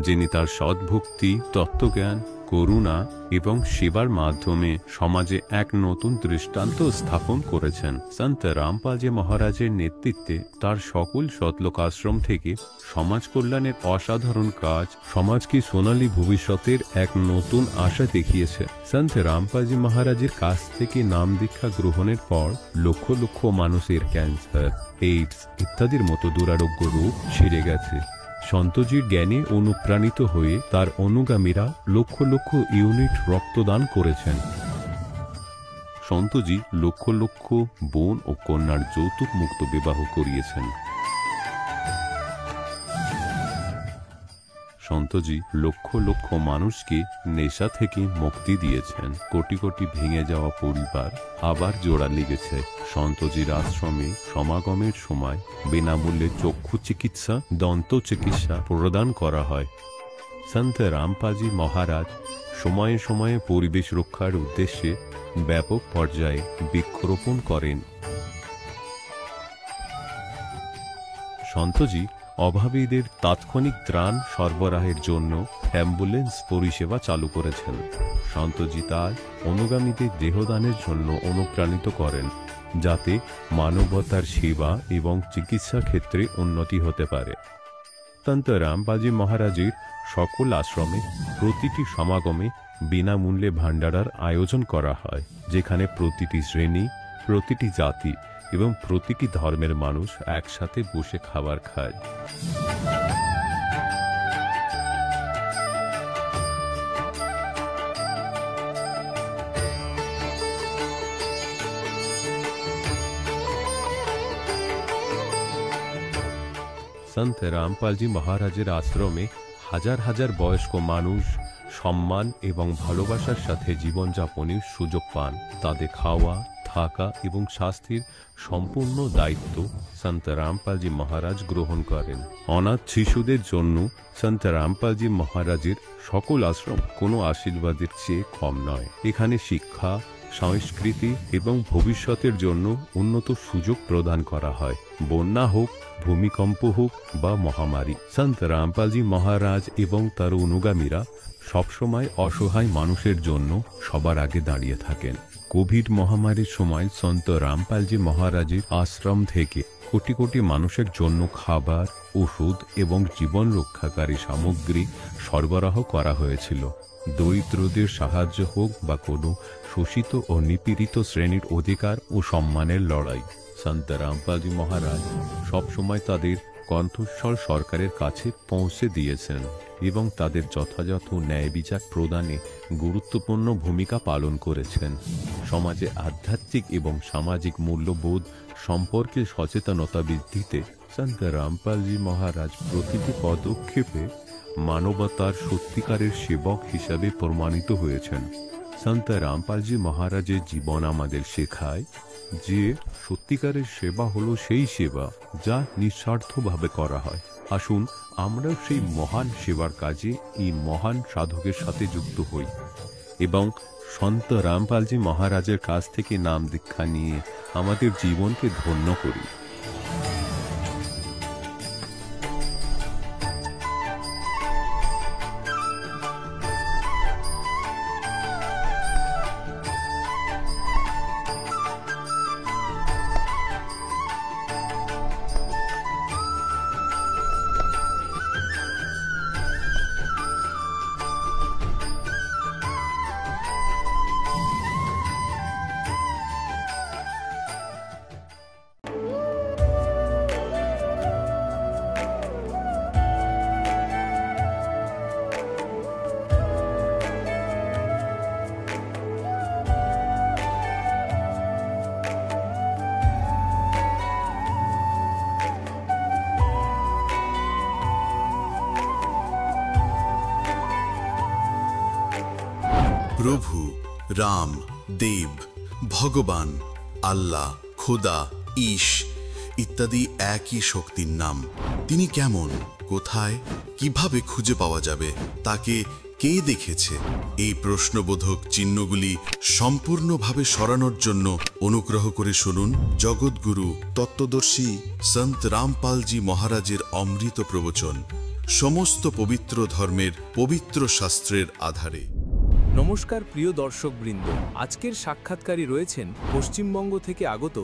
যিনি তার সদ্ভক্তি, তত্ত্বজ্ঞান, করুণা এবং সেবার মাধ্যমে সমাজে এক নতুন দৃষ্টান্ত স্থাপন করেছেন। সন্ত রামপালজি মহারাজের নেতৃত্বে তার সকল সতলোক আশ্রম থেকে সমাজ কল্যাণের অসাধারণ কাজ সমাজকে সোনালী ভবিষ্যতের এক নতুন আশা দেখিয়েছে। সন্ত রামপালজি মহারাজের কাছ থেকে নাম দীক্ষা গ্রহণের পর লক্ষ লক্ষ মানুষের ক্যান্সার, এইডস ইত্যাদির মতো দুরারোগ্য রোগ সেরে গেছে। সন্তজির জ্ঞানে অনুপ্রাণিত হয়ে তার অনুগামীরা লক্ষ লক্ষ ইউনিট রক্তদান করেছেন। সন্তজি লক্ষ লক্ষ বোন ও কন্যার যৌতুক মুক্ত বিবাহ করিয়েছেন। সন্তজি লক্ষ লক্ষ মানুষকে নেশা থেকে মুক্তি দিয়েছেন। কোটি কোটি ভেঙে যাওয়া পরিবার আবার জোড়া লেগেছে। সন্তজির আশ্রমে সমাগমের সময় বিনামূল্যে চক্ষু চিকিৎসা, দন্ত চিকিৎসা প্রদান করা হয়। সন্ত রামপালজি মহারাজ সময়ে সময়ে পরিবেশ রক্ষার উদ্দেশ্যে ব্যাপক পর্যায়ে বৃক্ষরোপণ করেন। সন্তজি অভাবীদের তাৎক্ষণিক ত্রাণ সরবরাহের জন্য অ্যাম্বুলেন্স পরিষেবা চালু করেছেন। সন্তজি তার অনুগামীদের দেহদানের জন্য অনুপ্রাণিত করেন, যাতে মানবতার সেবা এবং চিকিৎসা ক্ষেত্রে উন্নতি হতে পারে। সন্ত রামপালজি মহারাজের সকল আশ্রমে প্রতিটি সমাগমে বিনামূল্যে ভান্ডারার আয়োজন করা হয়, যেখানে প্রতিটি শ্রেণী, প্রতিটি জাতি এবং প্রতিটি ধর্মের মানুষ একসাথে বসে খাবার খায়। সন্ত রামপালজি মহারাজের আশ্রমে হাজার হাজার বয়স্ক মানুষ সম্মান এবং ভালোবাসার সাথে জীবনযাপনের সুযোগ পান। তাদের খাওয়া, থাকা এবং স্বাস্থ্যের সম্পূর্ণ দায়িত্ব সন্ত রামপালজি মহারাজ গ্রহণ করেন। অনাথ শিশুদের জন্য সন্ত রামপালজি মহারাজের সকল আশ্রম কোনো আশীর্বাদের চেয়ে কম নয়। এখানে শিক্ষা, সংস্কৃতি এবং ভবিষ্যতের জন্য উন্নত সুযোগ প্রদান করা হয়। বন্যা হোক, ভূমিকম্প হোক বা মহামারী, সন্ত রামপালজি মহারাজ এবং তার অনুগামীরা সবসময় অসহায় মানুষের জন্য সবার আগে দাঁড়িয়ে থাকেন। কোভিড মহামারীর সময় সন্ত রামপালজি মহারাজের আশ্রম থেকে কোটি কোটি মানুষের জন্য খাবার, ওষুধ এবং জীবন রক্ষাকারী সামগ্রী সরবরাহ করা হয়েছিল। দরিদ্রদের সাহায্য হোক বা কোনো শোষিত ও নিপীড়িত শ্রেণীর অধিকার ও সম্মানের লড়াই, সন্ত রামপালজি মহারাজ সবসময় তাদের কণ্ঠস্বর সরকারের কাছে পৌঁছে দিয়েছেন এবং তাদের যথাযথ ন্যায় বিচার প্রদানে গুরুত্বপূর্ণ ভূমিকা পালন করেছেন। সমাজে আধ্যাত্মিক এবং সামাজিক মূল্যবোধ সম্পর্কে সচেতনতা বৃদ্ধিতে সন্ত রামপালজি মহারাজ প্রতিটি পদক্ষেপে মানবতার সত্যিকারের সেবক হিসাবে প্রমাণিত হয়েছেন। সন্ত রামপালজি মহারাজের জীবন আমাদের শেখায় যে সত্যিকারের সেবা হলো সেই সেবা যা নিঃস্বার্থভাবে করা হয়। আসুন আমরা সেই মহান সেবার কাজে এই মহান সাধকের সাথে যুক্ত হই এবং সন্ত রামপালজি মহারাজের কাছ থেকে নাম দীক্ষা নিয়ে আমাদের জীবনকে ধন্য করি। প্রভু, রাম, দেব, ভগবান, আল্লাহ, খোদা, ঈশ ইত্যাদি একই শক্তির নাম। তিনি কেমন, কোথায়, কিভাবে খুঁজে পাওয়া যাবে, তাকে কে দেখেছে? এই প্রশ্নবোধক চিহ্নগুলি সম্পূর্ণভাবে সরানোর জন্য অনুগ্রহ করে শুনুন জগৎগুরু তত্ত্বদর্শী সন্ত রামপালজি মহারাজের অমৃত প্রবচন। সমস্ত পবিত্র ধর্মের পবিত্র শাস্ত্রের আধারে। নমস্কার প্রিয় দর্শকবৃন্দ, আজকের সাক্ষাৎকারী রয়েছেন পশ্চিমবঙ্গ থেকে আগত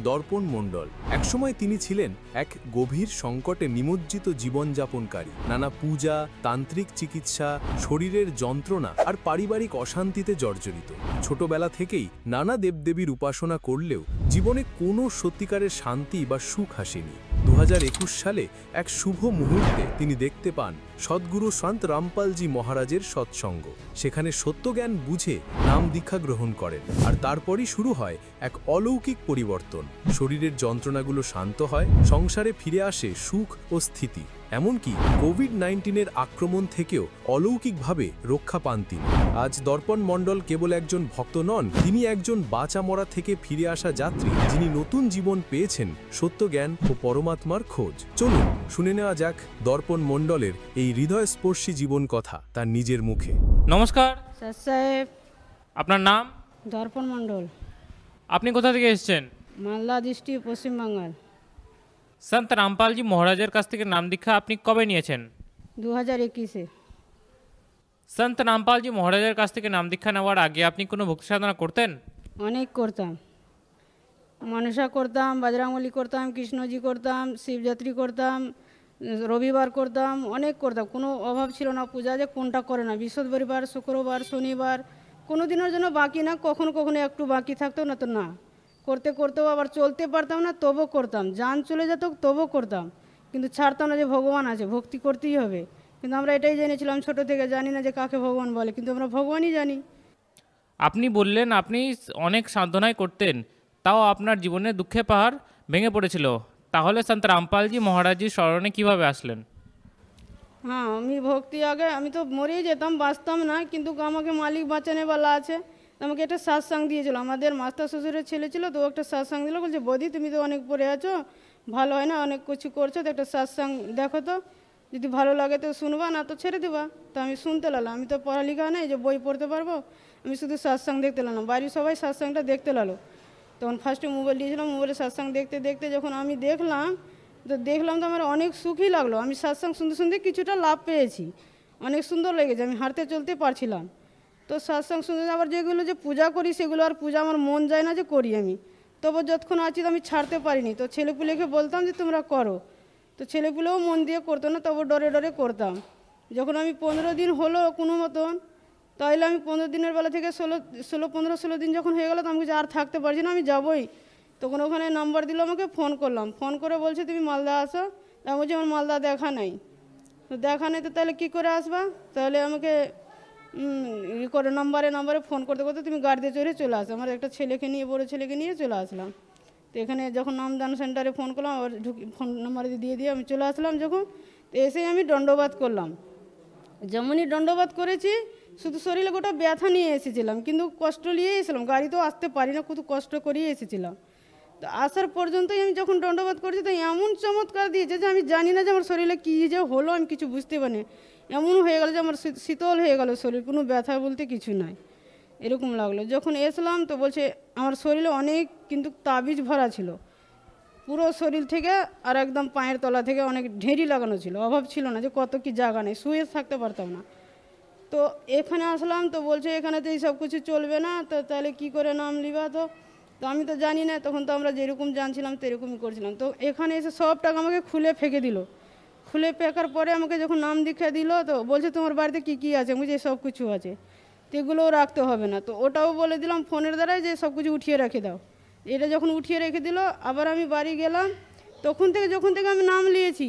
দর্পণ মণ্ডল। একসময় তিনি ছিলেন এক গভীর সংকটে নিমজ্জিত জীবনযাপনকারী। নানা পূজা, তান্ত্রিক চিকিৎসা, শরীরের যন্ত্রণা আর পারিবারিক অশান্তিতে জর্জরিত। ছোটবেলা থেকেই নানা দেবদেবীর উপাসনা করলেও জীবনে কোনো সত্যিকারের শান্তি বা সুখ আসেনি। 2021 সালে এক শুভ মুহূর্তে তিনি দেখতে পান সদ্গুরু সন্ত রামপালজি মহারাজের সৎসঙ্গ। সেখানে সত্যজ্ঞান বুঝে নাম দীক্ষা গ্রহণ করেন, আর তারপরই শুরু হয় এক অলৌকিক পরিবর্তন। শরীরের যন্ত্রণাগুলো শান্ত হয়, সংসারে ফিরে আসে সুখ ও স্থিতি। এমনকি কোভিড-19-এর আক্রমণ থেকেও অলৌকিকভাবে রক্ষা পান তিনি। আজ দর্পণ মণ্ডল কেবল একজন ভক্ত নন, তিনি একজন বাঁচা মরা থেকে ফিরে আসা যাত্রী, যিনি নতুন জীবন পেয়েছেন সত্যজ্ঞান ও পরমাত্মার খোঁজ। চলুন শুনে নেওয়া যাক দর্পণ মণ্ডলের এই হৃদয়স্পর্শী জীবন কথা তার নিজের মুখে। নমস্কার স্যার সাহেব, আপনার নাম? দর্পণ মণ্ডল, আপনি কোথা থেকে এসেছেন? মালদা ডিস্ট্রিক্ট, পশ্চিমবাংলার। সন্ত রামপালজি মহারাজের কাছ থেকে নাম দীক্ষা আপনি কবে নিয়েছেন? 2021-এ। সন্ত রামপালজি মহারাজের কাছ থেকে নাম দীক্ষা নেওয়ার আগে আপনি কোনো ভক্তি সাধনা করতেন? অনেক করতাম, মনসা করতাম, বজরংবলী করতাম, কৃষ্ণজি করতাম, শিবযাত্রী করতাম, রবিবার করতাম, অনেক করতাম। কোনো অভাব ছিল না। পূজা যে কোনটা করে না, বৃহস্পতিবার, শুক্রবার, শনিবার, কোনো দিনের জন্য বাকি না। কখনো কখনো একটু বাকি থাকতো, না তো না। করতে করতেও আবার চলতে পারতাম না, তবু করতাম। জান চলে যেত, তবু করতাম, কিন্তু ছাড়তাম না যে ভগবান আছে, ভক্তি করতেই হবে। কিন্তু আমরা এটাই জেনেছিলাম ছোট থেকে, জানি না যে কাকে ভগবান বলে, কিন্তু আমরা ভগবানই জানি। আপনি বললেন আপনি অনেক সাধনাই করতেন, তাও আপনার জীবনে দুঃখে পাহাড় ভেঙে পড়েছিল। তাহলে সন্ত রামপালজি মহারাজজির স্মরণে কিভাবে আসলেন? হ্যাঁ, আমি ভক্তি আগে আমি তো মরেই যেতাম, বাঁচতাম না, কিন্তু আমাকে মালিক বাঁচানেওয়ালা আছে। আমাকে একটা সাতসঙ্গ দিয়েছিল, আমাদের মাস্টার শ্বশুরের ছেলে ছিল, তো একটা সাতসঙ্গ দিল। বলছে, বৌদি তুমি তো অনেক পড়ে আছো, ভালো হয় না, অনেক কিছু করছো, তো একটা সাতসঙ্গ দেখো তো, যদি ভালো লাগে তো শুনবা, না তো ছেড়ে দেবা। তো আমি শুনতে লাগলাম। আমি তো পড়ালেখা নেই যে বই পড়তে পারবো, আমি শুধু সাতসঙ্গ দেখতে লাগলাম। বাড়ির সবাই সাতসঙ্গটা দেখতে লাগলো। তখন ফার্স্টে মোবাইল দিয়েছিলাম, মোবাইলে সাতসঙ্গ দেখতে দেখতে যখন আমি দেখলাম তো আমার অনেক সুখই লাগলো। আমি সাতসঙ্গ শুনতে শুনতে কিছুটা লাভ পেয়েছি, অনেক সুন্দর লেগেছে, আমি হাঁটতে চলতে পারছিলাম। তো সাতসঙ্গ শুনতে আবার যেগুলো যে পূজা করি, সেগুলো আর পূজা আমার মন যায় না যে করি আমি, তবু যতক্ষণ আছি তো আমি ছাড়তে পারিনি। তো ছেলেপুলেকে বলতাম যে তোমরা করো, তো ছেলেপুলেও মন দিয়ে করতো না, তবু ডরে ডরে করতাম। যখন আমি 15 দিন হলো কোনো মতন, তাহলে আমি 15 দিনের বেলা থেকে 16 দিন যখন হয়ে গেলো, তো আমি আর থাকতে পারছি না, আমি যাবোই। তখন ওখানে নাম্বার দিল আমাকে, ফোন করলাম, ফোন করে বলছে তুমি মালদা আসো। আমি বলছি আমার মালদা দেখা নেই। তো দেখা নেই তো তাহলে কী করে আসবা? তাহলে আমাকে করে নাম্বারে ফোন করতে করতে তুমি গাড়িতে চড়ে চলে আসো। আমার একটা ছেলেকে নিয়ে, বড়ো ছেলেকে নিয়ে চলে আসলাম। তো এখানে যখন নামদান সেন্টারে ফোন করলাম, আবার ফোন নাম্বারে দিয়ে আমি চলে আসলাম। যখন তো এসেই আমি দণ্ডবাত করলাম। যেমনই দণ্ডবাত করেছি, শুধু শরীরে গোটা ব্যথা নিয়ে এসেছিলাম, কিন্তু কষ্ট নিয়ে এসেছিলাম, গাড়িতেও আসতে পারি না, কত কষ্ট করিয়ে এসেছিলাম। তো আসার পর্যন্তই আমি যখন দণ্ডবাত করেছি, তো এমন চমৎকার দিয়েছে যে আমি জানি না যে আমার শরীরে কী যে হলো, আমি কিছু বুঝতে পারিনি। এমন হয়ে গেল যে আমার শীতল হয়ে গেল শরীর, কোনো ব্যথা বলতে কিছু নাই, এরকম লাগলো। যখন এসলাম তো বলছে আমার শরীরে অনেক কিন্তু তাবিজ ভরা ছিল, পুরো শরীর থেকে আর একদম পায়ের তলা থেকে অনেক ঢেঁড়ি লাগানো ছিল, অভাব ছিল না যে কত কি জায়গা নেই, শুয়ে থাকতে পারতাম না। তো এখানে আসলাম, তো বলছে এখানে তো এই সব কিছু চলবে না, তো তাহলে কী করে নাম লিবা? তো আমি তো জানি না, তখন তো আমরা যেরকম জানছিলাম সেরকমই করছিলাম। তো এখানে এসে সব টাকা আমাকে খুলে ফেঁকে দিল। খুলে ফেঁকার পরে আমাকে যখন নাম দীক্ষা দিল, তো বলছে তোমার বাড়িতে কী কী আছে? বুঝে সব কিছু আছে, তো এগুলোও রাখতে হবে না। তো ওটাও বলে দিলাম ফোনের দ্বারাই যে সব কিছু উঠিয়ে রেখে দাও। এটা যখন উঠিয়ে রেখে দিল, আবার আমি বাড়ি গেলাম। যখন থেকে আমি নাম নিয়েছি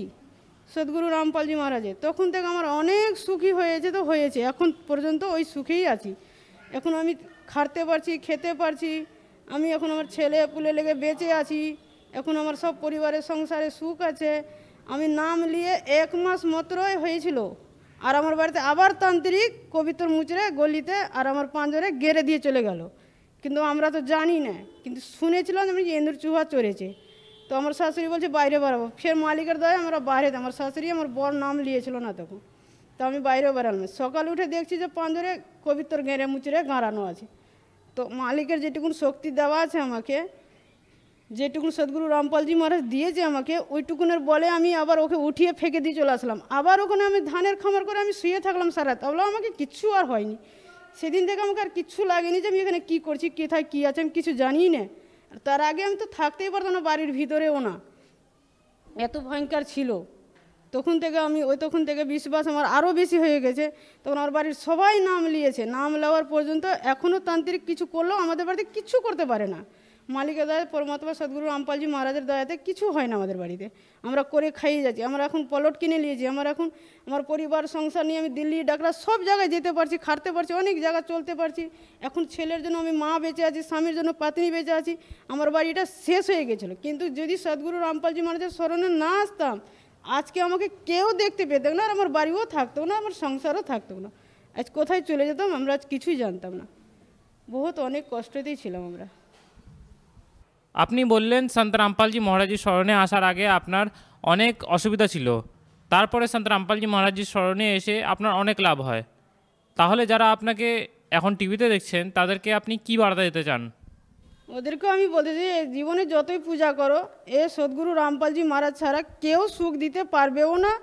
সদ্গুরু রামপালজি মহারাজের, তখন থেকে আমার অনেক সুখী হয়েছে। তো হয়েছে, এখন পর্যন্ত ওই সুখেই আছি। এখন আমি খাটতে পারছি, খেতে পারছি, আমি এখন আমার ছেলে পুলে লেগে বেঁচে আছি। এখন আমার সব পরিবারের সংসারে সুখ আছে। আমি নাম নিয়ে 1 মাস মাত্রই হয়েছিল, আর আমার বাড়িতে আবার তান্ত্রিক কবিতর মুচড়ে গলিতে আর আমার পাঁজরে গেড়ে দিয়ে চলে গেল। কিন্তু আমরা তো জানি না, কিন্তু শুনেছিলাম আমি এন্দুর চুহা চড়েছে। তো আমার শাশুড়ি বলছে বাইরে বেরাবো, ফের মালিকের দয়ে আমরা বাইরে, আমার শাশুড়ি আমার বর নাম নিয়েছিল না তখন, তো আমি বাইরেও বেরালাম। সকালে উঠে দেখছি যে পাঁজরে কবিতর গেঁড়ে মুচড়ে গাঁড়ানো আছে। তো মালিকের যেটুকুন শক্তি দেওয়া আছে আমাকে, যেটুকু সদ্গুরু রামপালজি মহারাজ দিয়েছে আমাকে ওইটুকুনের বলে আমি আবার ওকে উঠিয়ে ফেঁকে দিয়ে চলে আসলাম। আবার ওখানে আমি ধানের খামার করে আমি শুয়ে থাকলাম সারা রাত। তাহলে আমাকে কিচ্ছু আর হয়নি। সেদিন থেকে আমাকে আর কিচ্ছু লাগেনি যে আমি এখানে কী করছি, কোথায় কী আছে আমি কিছু জানিই না। আর তার আগে আমি তো থাকতেই পারতাম না বাড়ির ভিতরেও না, এত ভয়ঙ্কর ছিল। তখন থেকে বিশ্বাস আমার আরও বেশি হয়ে গেছে। তখন আমার বাড়ির সবাই নাম নিয়েছে, নাম নেওয়ার পর্যন্ত এখনও তান্ত্রিক কিছু করলেও আমাদের বাড়িতে কিচ্ছু করতে পারে না। মালিকের দয়া, পরমাত্মা সদ্গুরু রামপালজি মহারাজের দয়াতে কিছু হয় না আমাদের বাড়িতে। আমরা করে খাইয়ে যাচ্ছি। আমরা এখন প্লট কিনে নিয়েছি। আমার পরিবার সংসার নিয়ে আমি দিল্লি ডাকরা সব জায়গায় যেতে পারছি, খাটতে পারছি, অনেক জায়গা চলতে পারছি। এখন ছেলের জন্য আমি মা বেঁচে আছি, স্বামীর জন্য পাত্নী বেঁচে আছি। আমার বাড়িটা শেষ হয়ে গেছিলো, কিন্তু যদি সদ্গুরু রামপালজি মহারাজের স্মরণে না আসতাম আজকে আমাকে কেউ দেখতে পেত না, আর আমার বাড়িও থাকতো না, আমার সংসারও থাকতো না। আজ কোথায় চলে যেতাম আমরা আজ কিছুই জানতাম না। অনেক কষ্টতেই ছিলাম আমরা। আপনি বললেন সন্ত রামপালজি মহারাজের স্মরণে আসার আগে আপনার অনেক অসুবিধা ছিল, তারপরে সন্ত রামপালজি মহারাজের স্মরণে এসে আপনার অনেক লাভ হয়। তাহলে যারা আপনাকে এখন টিভিতে দেখছেন তাদেরকে আপনি কি বার্তা দিতে চান? ওদেরকেও আমি বলতে চাই, জীবনে যতই পূজা করো এ সদ্গুরু রামপালজি মহারাজ ছাড়া কেউ সুখ দিতে পারবেও না,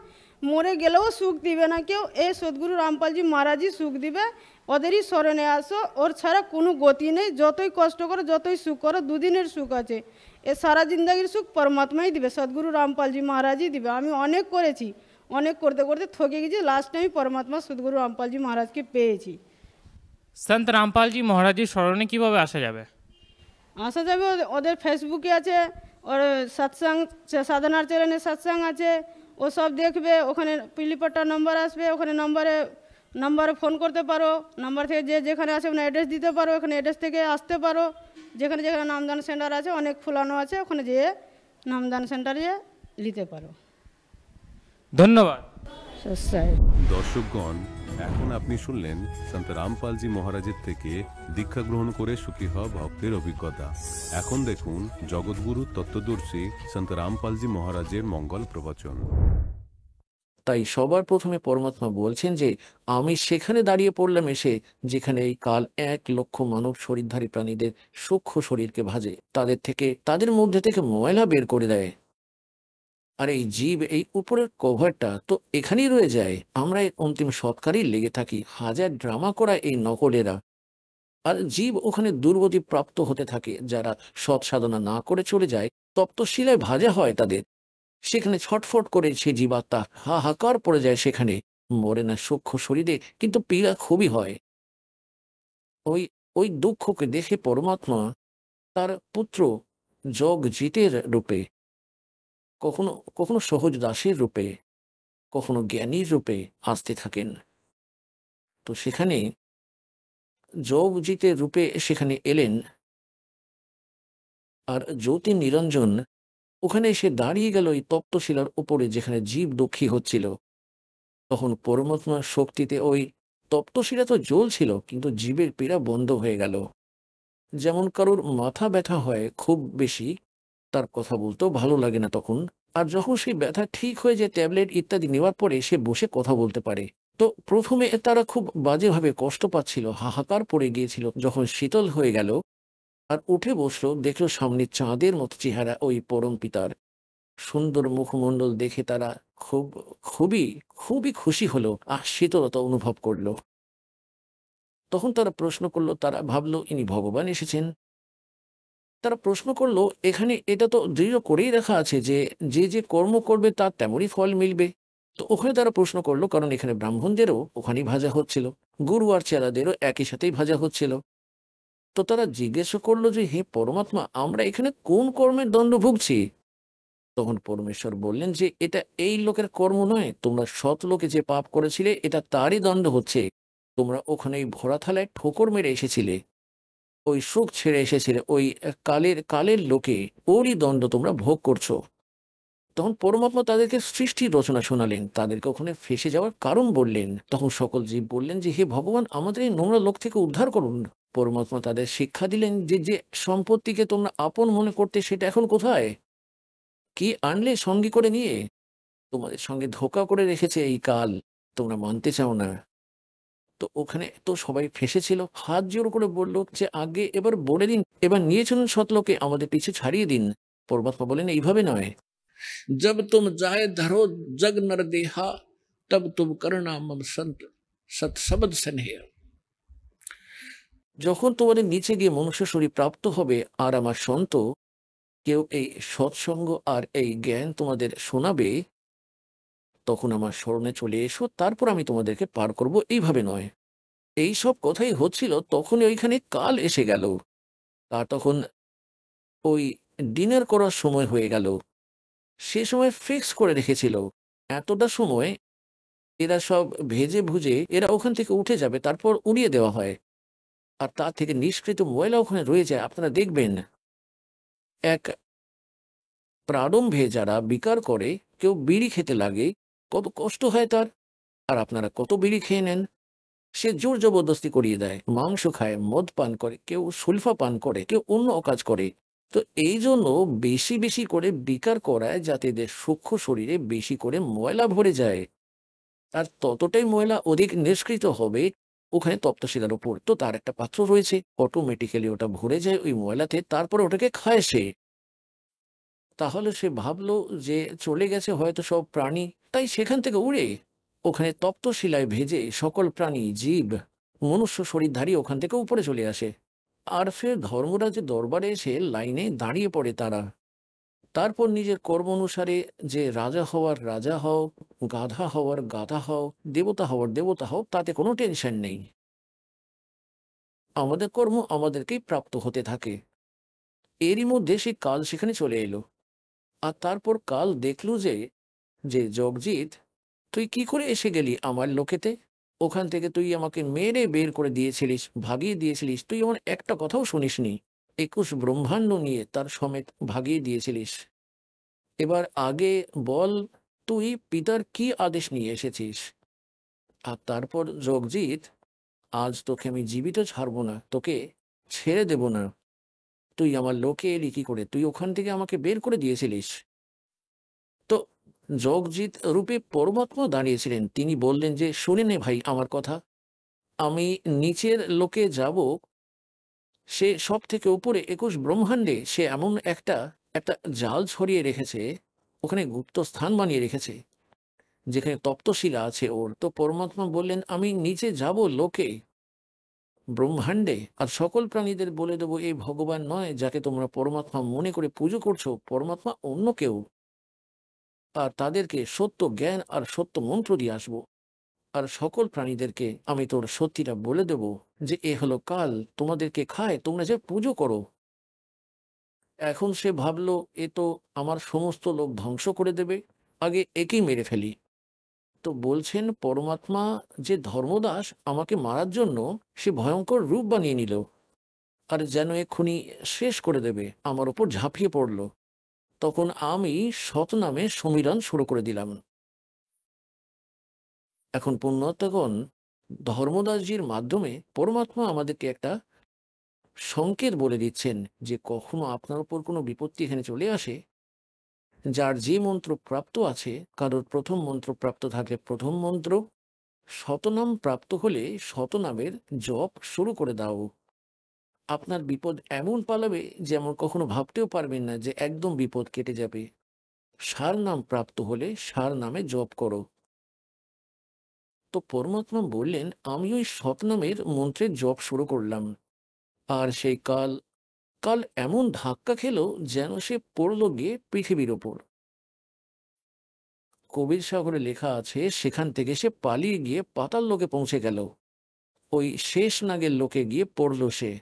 মরে গেলেও সুখ দিবে না কেউ। এ সদ্গুরু রামপালজি মহারাজই সুখ দিবে। ওদেরই স্মরণে আসো, ওর ছাড়া কোনো গতি নেই। যতই কষ্ট করো, যতই সুখ করো, দুদিনের সুখ আছে। এ সারা জিন্দগির সুখ পরমাত্মাই দিবে, সদ্গুরু রামপালজি মহারাজই দিবে। আমি অনেক করেছি, অনেক করতে করতে থকে গেছি, লাস্টে আমি পরমাত্মা সদ্গুরু রামপালজি মহারাজকে পেয়েছি। সন্ত রামপালজি মহারাজের স্মরণে কিভাবে আসা যাবে? আসা যাবে, ওদের ফেসবুকে আছে, ওর সৎসঙ্গ সাধনার চ্যানেলে সৎসঙ্গ আছে, ও সব দেখবে। ওখানে পিলিপট্টা নম্বর আসবে, ওখানে নম্বরে ফোন করতে পারো। নম্বর থেকে যে যেখানে আছে ওখানে অ্যাড্রেস দিতে পারো, ওখানে অ্যাড্রেস থেকে আসতে পারো। যেখানে যেখানে নামদান সেন্টার আছে, অনেক ফুলানো আছে, ওখানে যেয়ে নামদান সেন্টারে নিতে পারো। ধন্যবাদ। দর্শকগণ, এখন আপনি শুনলেন সন্ত রামপালজি মহারাজের থেকে দীক্ষা গ্রহণ করে সুখী হওয়া ভক্তের অভিজ্ঞতা। এখন দেখুন জগৎগুরু তত্ত্বদর্শী সন্ত রামপালজি মহারাজের মঙ্গল প্রবচন। তাই সবার প্রথমে পরমাত্মা বলছেন যে আমি সেখানে দাঁড়িয়ে পড়লাম এসে যেখানে এই কাল 1,00,000 মানব শরীরধারী প্রাণীদের সূক্ষ্ম শরীরকে ভাজে, তাদের মধ্যে থেকে ময়লা বের করে দেয়। আর এই জীব, এই উপরের কভারটা তো এখানেই রয়ে যায়। আমরা এই অন্তিম সৎকারেই লেগে থাকি, হাজার ড্রামা করা এই নকলেরা। আর জীব ওখানে দুর্গতি প্রাপ্ত হতে থাকে। যারা সৎ সাধনা না করে চলে যায়, তপ্তশিলায় ভাজা হয় তাদের। সেখানে ছটফট করে সে জীবাত্মা হাহাকার পড়ে যায়, সেখানে মরে না সূক্ষ্ম শরীরে, কিন্তু পীড়া খুবই হয়। ওই ওই দুঃখকে দেখে পরমাত্মা তার পুত্র জগজিতের রূপে, কখনো কখনো সহজ দাসের রূপে, কখনো জ্ঞানীর রূপে আসতে থাকেন। তো সেখানে জগজিতের রূপে সেখানে এলেন। আর জ্যোতি নিরঞ্জন ওখানে এসে দাঁড়িয়ে গেল এই তপ্তশিলার উপরে, যেখানে জীব দুঃখী হচ্ছিল। তখন পরমাত্মার শক্তিতে ওই তপ্তশিলা তো জ্বলছিল, কিন্তু জীবের পীড়া বন্ধ হয়ে গেল। যেমন কারোর মাথা ব্যথা হয় খুব বেশি, তার কথা বলতেও ভালো লাগে না তখন। আর যখন সেই ব্যথা ঠিক হয়ে যায়, ট্যাবলেট ইত্যাদি নেওয়ার পরে সে বসে কথা বলতে পারে। তো প্রথমে তারা খুব বাজেভাবে কষ্ট পাচ্ছিল, হাহাকার পড়ে গিয়েছিল। যখন শীতল হয়ে গেল আর উঠে বসলো, দেখলো সামনে চাঁদের মতো চেহারা ওই পরম পিতার। সুন্দর মুখমণ্ডল দেখে তারা খুবই খুবই খুশি হলো, শীতলতা অনুভব করলো। তখন তারা প্রশ্ন করলো, তারা ভাবলো ইনি ভগবান এসেছেন। তারা প্রশ্ন করলো, এখানে এটা তো দৃঢ় করেই রাখা আছে যে যে যে কর্ম করবে তার তেমনই ফল মিলবে। তো ওখানে তারা প্রশ্ন করলো, কারণ এখানে ব্রাহ্মণদেরও ওখানেই ভাজা হচ্ছিল, গুরু আর চেলাদেরও একই সাথেই ভাজা হচ্ছিল। তো তারা জিজ্ঞাসা করলো যে হে পরমাত্মা, আমরা এখানে কোন কর্মের দণ্ড ভুগছি? তখন পরমেশ্বর বললেন যে এটা এই লোকের কর্ম নয়, তোমরা সৎ লোকে যে পাপ করেছিলে এটা তারই দণ্ড হচ্ছে। তোমরা ওখানে ভরা থালায় ঠোকর মেরে এসেছিলে, ওই সুখ ছেড়ে এসেছিলে, ওই কালের লোকে, ওরই দণ্ড তোমরা ভোগ করছো। তখন পরমাত্মা তাদেরকে সৃষ্টির রচনা শোনালেন, তাদেরকে ওখানে ফেসে যাওয়ার কারণ বললেন। তখন সকল জীব বললেন যে হে ভগবান, আমাদের এই নোংরা লোক থেকে উদ্ধার করুন। পরমাত্মা তাদের শিক্ষা দিলেন যে যে সম্পত্তিকে তোমরা আপন মনে করতে, সেটা এখন কোথায়? কি আনলে সঙ্গী করে নিয়ে? তোমাদের সঙ্গে ধোঁকা করে রেখেছে এই কাল, তোমরা মানতে চাও না। তো ওখানে তো সবাই ফেঁসেছিল, হাত জোর করে বলল যে আগে এবার বলে দিন, এবার নিয়েছেন সতলোকে, আমাদের পিছু ছাড়িয়ে দিন। পরমাত্মা বলেন এইভাবে নয়, জব তুম যায় ধরো জগ নর দেহা তব তুম করনা মম সন্ত সৎ শব্দ স্নেহ। যখন তোমাদের নিচে গিয়ে মনুষ্য শরীর প্রাপ্ত হবে আর আমার সন্ত কেউ এই সৎসঙ্গ আর এই জ্ঞান তোমাদের শোনাবে, তখন আমার স্মরণে চলে এসো, তারপর আমি তোমাদেরকে পার করব, এইভাবে নয়। এই সব কথাই হচ্ছিল, তখনই ওইখানে কাল এসে গেল। আর তখন ওই ডিনার করার সময় হয়ে গেল। সে সময় ফিক্স করে রেখেছিল এতটা সময় এরা সব ভেজে ভুজে এরা ওখান থেকে উঠে যাবে, তারপর উড়িয়ে দেওয়া হয়। আর তার থেকে নিষ্কৃত ময়লা ওখানে রয়ে যায়। আপনারা দেখবেন এক প্রারম্ভে যারা বিকার করে, কেউ বিড়ি খেতে লাগে, কত কষ্ট হয় তার। আর আপনারা কত বিড়ি খেয়ে নেন। সে জোর জবরদস্তি করিয়ে দেয়, মাংস খায়, মদ পান করে, কেউ সুলফা পান করে, কেউ অন্য কাজ করে। তো এই জন্য বেশি বেশি করে বিকার করায়, যাতে এদের সূক্ষ্ম শরীরে বেশি করে ময়লা ভরে যায়। আর ততটাই ময়লা অধিক নিষ্কৃত হবে ওখানে তপ্তশিলার উপর। তো তার একটা পাত্র রয়েছে, অটোমেটিক্যালি ওটা ভরে যায় ওই ময়লাতে, তারপরে ওটাকে খায় সে। তাহলে সে ভাবলো যে চলে গেছে হয়তো সব প্রাণী, তাই সেখান থেকে উড়ে ওখানে তপ্তশিলায় ভেজে সকল প্রাণী, জীব, মনুষ্য শরীরধারী ওখান থেকে উপরে চলে আসে। আর ফের ধর্মরাজের দরবারে এসে লাইনে দাঁড়িয়ে পড়ে তারা। তারপর নিজের কর্ম অনুসারে যে রাজা হওয়ার রাজা হও, গাধা হওয়ার গাধা হও, দেবতা হওয়ার দেবতা হও, তাতে কোনো টেনশন নেই। আমাদের কর্ম আমাদেরকেই প্রাপ্ত হতে থাকে। এরই মধ্যে সেই কাল সেখানে চলে এলো। আর তারপর কাল দেখলো যে যে জগজিৎ, তুই কি করে এসে গেলি আমার লোকেতে? ওখান থেকে তুই আমাকে মেরে বের করে দিয়েছিলিস, ভাগিয়ে দিয়েছিলিস, তুই আমার একটা কথাও শুনিসনি। 21 ব্রহ্মাণ্ড নিয়ে তার সমেত ভাগিয়ে দিয়েছিলিস। এবার আগে বল, তুই পিতার কি আদেশ নিয়ে এসেছিস? আর তারপর জগজিৎ, আজ তোকে আমি জীবিত ছাড়বো না, তোকে ছেড়ে দেব না। তুই আমার লোকে এলি কি করে? তুই ওখান থেকে আমাকে বের করে দিয়েছিলিস। তো জগজিৎ রূপে পরমাত্মা দাঁড়িয়েছিলেন। তিনি বললেন যে শুনে নে ভাই আমার কথা, আমি নিচের লোকে যাব, সে সব থেকে উপরে 21 ব্রহ্মাণ্ডে সে এমন একটা একটা জাল ছড়িয়ে রেখেছে, ওখানে গুপ্ত স্থান বানিয়ে রেখেছে যেখানে তপ্তশিলা আছে ওর। তো পরমাত্মা বললেন আমি নিচে যাব লোকে, ব্রহ্মাণ্ডে, আর সকল প্রাণীদের বলে দেবো এই ভগবান নয় যাকে তোমরা পরমাত্মা মনে করে পুজো করছো, পরমাত্মা অন্য কেউ। আর তাদেরকে সত্য জ্ঞান আর সত্য মন্ত্র দিয়ে আসবো। আর সকল প্রাণীদেরকে আমি তোর সত্যিটা বলে দেব যে এ হলো কাল, তোমাদেরকে খায়, তোমরা যে পুজো করো। এখন সে ভাবলো এ তো আমার সমস্ত লোক ধ্বংস করে দেবে, আগে একেই মেরে ফেলি। তো বলছেন পরমাত্মা যে ধর্মদাস আমাকে মারার জন্য সে ভয়ঙ্কর রূপ বানিয়ে নিল, আর যেন এক্ষুনি শেষ করে দেবে, আমার ওপর ঝাঁপিয়ে পড়ল। তখন আমি সৎ নামে সমীরণ শুরু করে দিলাম। এখন পুণ্যাত্মাগণ, ধর্মদাসজির মাধ্যমে পরমাত্মা আমাদেরকে একটা সংকেত বলে দিচ্ছেন যে কখনো আপনার উপর কোনো বিপত্তি এখানে চলে আসে, যার যে মন্ত্র প্রাপ্ত আছে, কারোর প্রথম মন্ত্র প্রাপ্ত থাকলে প্রথম মন্ত্র, শতনাম প্রাপ্ত হলে শতনামের জপ শুরু করে দাও। আপনার বিপদ এমন পালাবে যেমন কখনো ভাবতেও পারবেন না যে একদম বিপদ কেটে যাবে। সার নাম প্রাপ্ত হলে সার নামে জপ করো। তো পরমাত্মা বললেন আমি ওই শতনামের মন্ত্রের জপ শুরু করলাম। আর সেই কাল কাল এমন ধাক্কা খেলো যেন সে পড়ল গিয়ে পৃথিবীর ওপর। কবির সাগরে লেখা আছে সেখান থেকে সে পালিয়ে গিয়ে পাতাল লোকে পৌঁছে গেল, ওই শেষ নাগের লোকে গিয়ে পড়ল সে।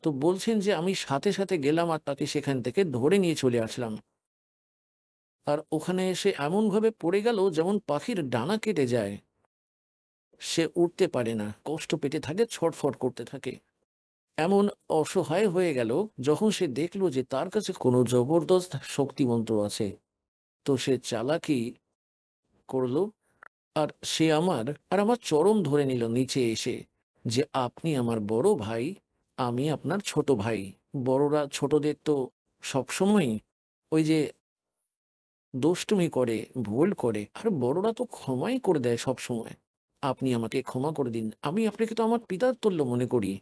তো বলছেন যে আমি সাথে সাথে গেলাম আর তাকে সেখান থেকে ধরে নিয়ে চলে আসলাম। আর ওখানে এসে এমনভাবে পড়ে গেল যেমন পাখির ডানা কেটে যায়, সে উঠতে পারে না, কষ্ট পেতে থাকে, ছটফট করতে থাকে। এমন অসহায় হয়ে গেল যখন সে দেখলো যে তার কাছে কোনো জবরদস্ত শক্তিমন্ত্র আছে। তো সে চালাকি করলো, আর সে আমার চরম ধরে নিল নিচে এসে যে আপনি আমার বড় ভাই, আমি আপনার ছোট ভাই। বড়রা ছোটদের তো সবসময় ওই যে দুষ্টুমি করে, ভুল করে, আর বড়রা তো ক্ষমাই করে দেয় সব সময়। আপনি আমাকে ক্ষমা করে দিন, আমি আপনাকে তো আমার পিতার তুল্য মনে করি।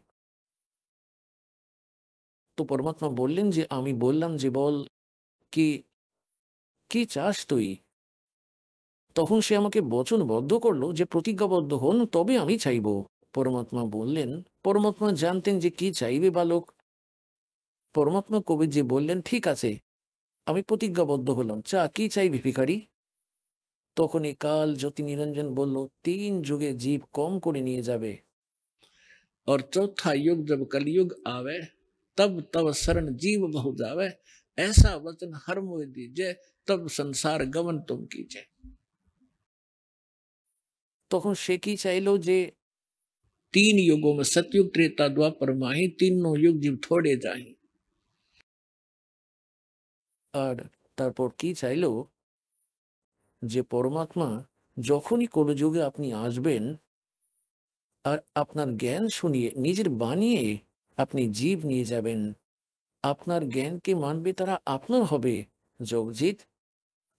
তো পরমাত্মা বললেন যে, আমি বললাম যে বল, কি কি চাস তুই? তখন সে আমাকে বচনবদ্ধ করলো যে প্রতিজ্ঞাবদ্ধ হন, তবে আমি চাইব। পরমাত্মা বললেন, পরমাত্মা জানতেন যে কি চাইবে বালক। পরমাত্মা কবির যে বললেন, ঠিক আছে, আমি প্রতিজ্ঞাবদ্ধ হলাম, চা কি চাইবি ভিখারি? তখনই কাল জ্যোতি নিরঞ্জন বলল, 3 যুগে জীব কম করে নিয়ে যাবে, और चौथा युग जब कलयुग आवे, तब तब शरण जीव बहु जावे, ऐसा वचन हर मोहि दीजे, तब संसार गमन तुम कीजे। তখন সে কি চাইলো যে 3 युगों में सतयुग त्रेता द्वापर माही, तीनों युग जीव थोड़े जाही। আর তারপর কি চাইলো যে পরমাত্মা, যখনই কলিযুগে আপনি আসবেন আর আপনার জ্ঞান শুনিয়ে নিজের বানিয়ে আপনি জীব নিয়ে যাবেন, আপনার জ্ঞানকে মানবে তারা আপনার হবে জগজিৎ।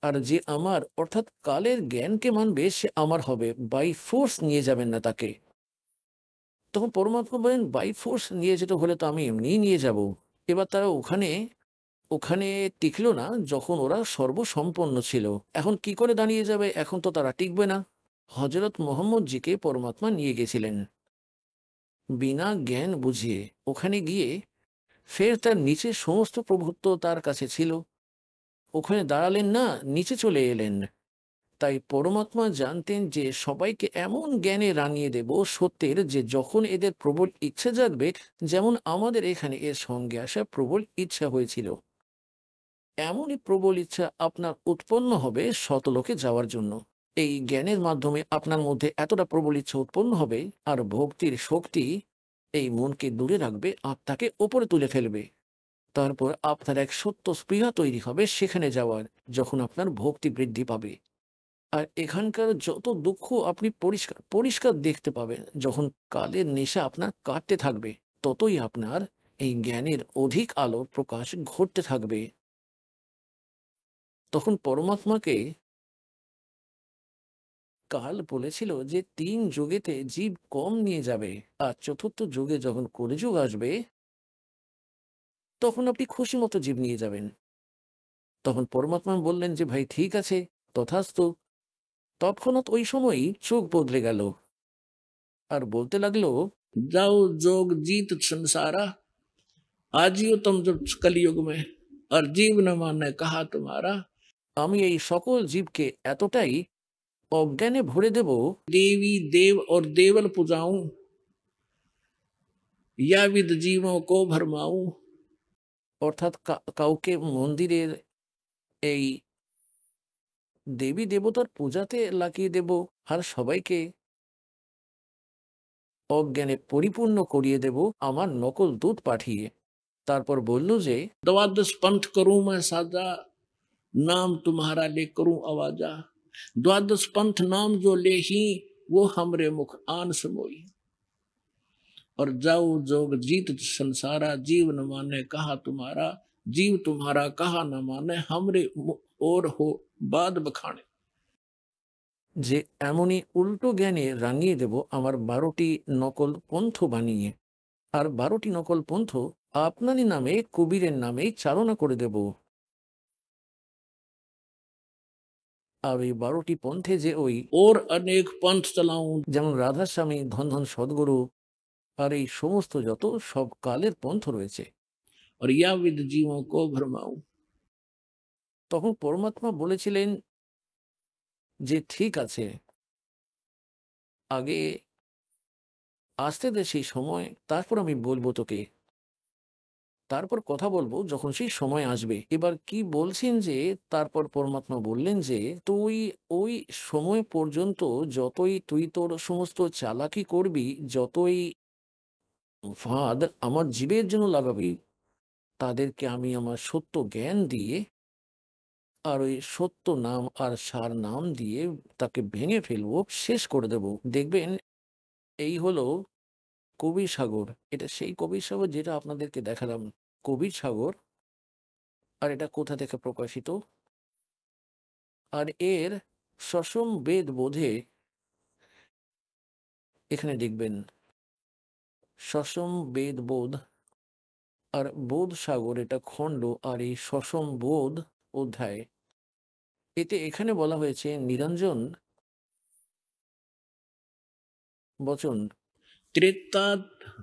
আর যে আমার অর্থাৎ কালের জ্ঞানকে মানবে সে আমার হবে, বাই ফোর্স নিয়ে যাবেন না তাকে। তখন পরমাত্মা বলেন, বাই ফোর্স নিয়ে যেতে হলে তো আমি এমনিই নিয়ে যাব। এবার তারা ওখানে ওখানে টিকলো না যখন ওরা সর্বসম্পন্ন ছিল। এখন কি করে দাঁড়িয়ে যাবে? এখন তো তারা টিকবে না। হজরত মোহাম্মদজিকে পরমাত্মা নিয়ে গেছিলেন বিনা জ্ঞান বুঝিয়ে। ওখানে গিয়ে ফের তার নিচে সমস্ত প্রভুত্ব তার কাছে ছিল, ওখানে দাঁড়ালেন না, নিচে চলে এলেন। তাই পরমাত্মা জানতেন যে সবাইকে এমন জ্ঞানে রাঙিয়ে দেব সত্যের, যে যখন এদের প্রবল ইচ্ছা জাগবে, যেমন আমাদের এখানে এর সঙ্গে আসা প্রবল ইচ্ছা হয়েছিল, এমনই প্রবল ইচ্ছা আপনার উৎপন্ন হবে শতলোকে যাওয়ার জন্য। এই জ্ঞানের মাধ্যমে আপনার মধ্যে এতটা প্রবল ইচ্ছা উৎপন্ন হবে, আর ভক্তির শক্তি এই মনকে দূরে রাখবে, আত্মাকে ওপরে তুলে ফেলবে। তারপর আপনার এক সত্য স্পৃহা তৈরি হবে সেখানে যাওয়ার, যখন আপনার ভক্তি বৃদ্ধি পাবে। আর এখানকার যত দুঃখ আপনি পরিষ্কার পরিষ্কার দেখতে পাবেন। যখন কালের নেশা আপনার কাটতে থাকবে, ততই আপনার এই জ্ঞানের অধিক আলো প্রকাশ ঘটতে থাকবে। তখন পরমাত্মাকে কাল বলেছিল যে 3 যুগেতে জীব কম নিয়ে যাবে, আর চতুর্থ যুগে যখন কলিযুগ আসবে, তখন আপনি খুশি মতো জীব নিয়ে যাবেন। তখন পরমাত্মা বললেন যে ভাই ঠিক আছে, তথাস্তু। তৎক্ষণাৎ ওই সময়ই চোখ বদলে গেল আর বলতে লাগলো, যাও যোগ जीत संसारा, आजियो तुम जब कलयुग में, और जीव न माने कहा तुम्हारा। আমি এই সকল জীবকে এতটাই অজ্ঞানে ভরে দেব, देवी देव और देवल पुजाऊं, या विद जीवों को भरमाऊं। অর্থাৎ কাউকে মন্দিরের এই দেবী দেবতার পূজাতে লাগিয়ে দেব, আর সবাইকে অজ্ঞানে পরিপূর্ণ করিয়ে দেব আমার নকল দূত পাঠিয়ে। তারপর বলল যে, द्वादश पंथ करूं मैं साजा, नाम तुम्हारा ले करूं आवाजा, द्वादश पंथ नाम जो ले ही, वो हमरे मुख आन समोई, और जाओ जोग जीत संसारा, जीव न माने कहा तुम्हारा, जीव तुम्हारा कहा न माने, हमरे और हो बाद बखाने। যে এমনই উল্টো জ্ঞানে রাঙিয়ে দেব আমার 12টি নকল পন্থ বানিয়ে, আর 12টি নকল পন্থ আপনারই নামে কবিরের নামেই চালনা করে দেব। আর ওই 12টি পন্থে যে ওই ওর অনেক পন্থ চালাও, যেমন রাধাস্বামী, ধন ধন সদ্গুরু, আর এই সমস্ত যত সব কালের পন্থ রয়েছে, আর ইয়াবিদ জীবন কো ভরমাও। তখন পরমাত্মা বলেছিলেন যে ঠিক আছে, আগে আসতে দে সেই সময়, তারপর আমি বলবো তোকে, তারপর কথা বলবো যখন সেই সময় আসবে। এবার কি বলছেন যে, তারপর পরমাত্মা বললেন যে তুই ওই সময় পর্যন্ত যতই তুই তোর সমস্ত চালাকি করবি, যতই ফাঁদ আমার জীবের জন্য লাগাবি, তাদেরকে আমি আমার সত্য জ্ঞান দিয়ে আর ওই সত্য নাম আর সার নাম দিয়ে তাকে ভেঙে ফেলবো, শেষ করে দেব। দেখবেন এই হলো কবির সাগর। এটা সেই কবির সাগর যেটা আপনাদেরকে দেখালাম, কবির সাগর। আর এটা কোথা থেকে প্রকাশিত? আর এর সসম বেদ বোধে এখানে দেখবেন সসম বেদ বোধ আর বোধ সাগর, এটা খণ্ড, আর এই সসম বোধ অধ্যায়, এতে এখানে বলা হয়েছে নিরঞ্জন বচন। त्रेता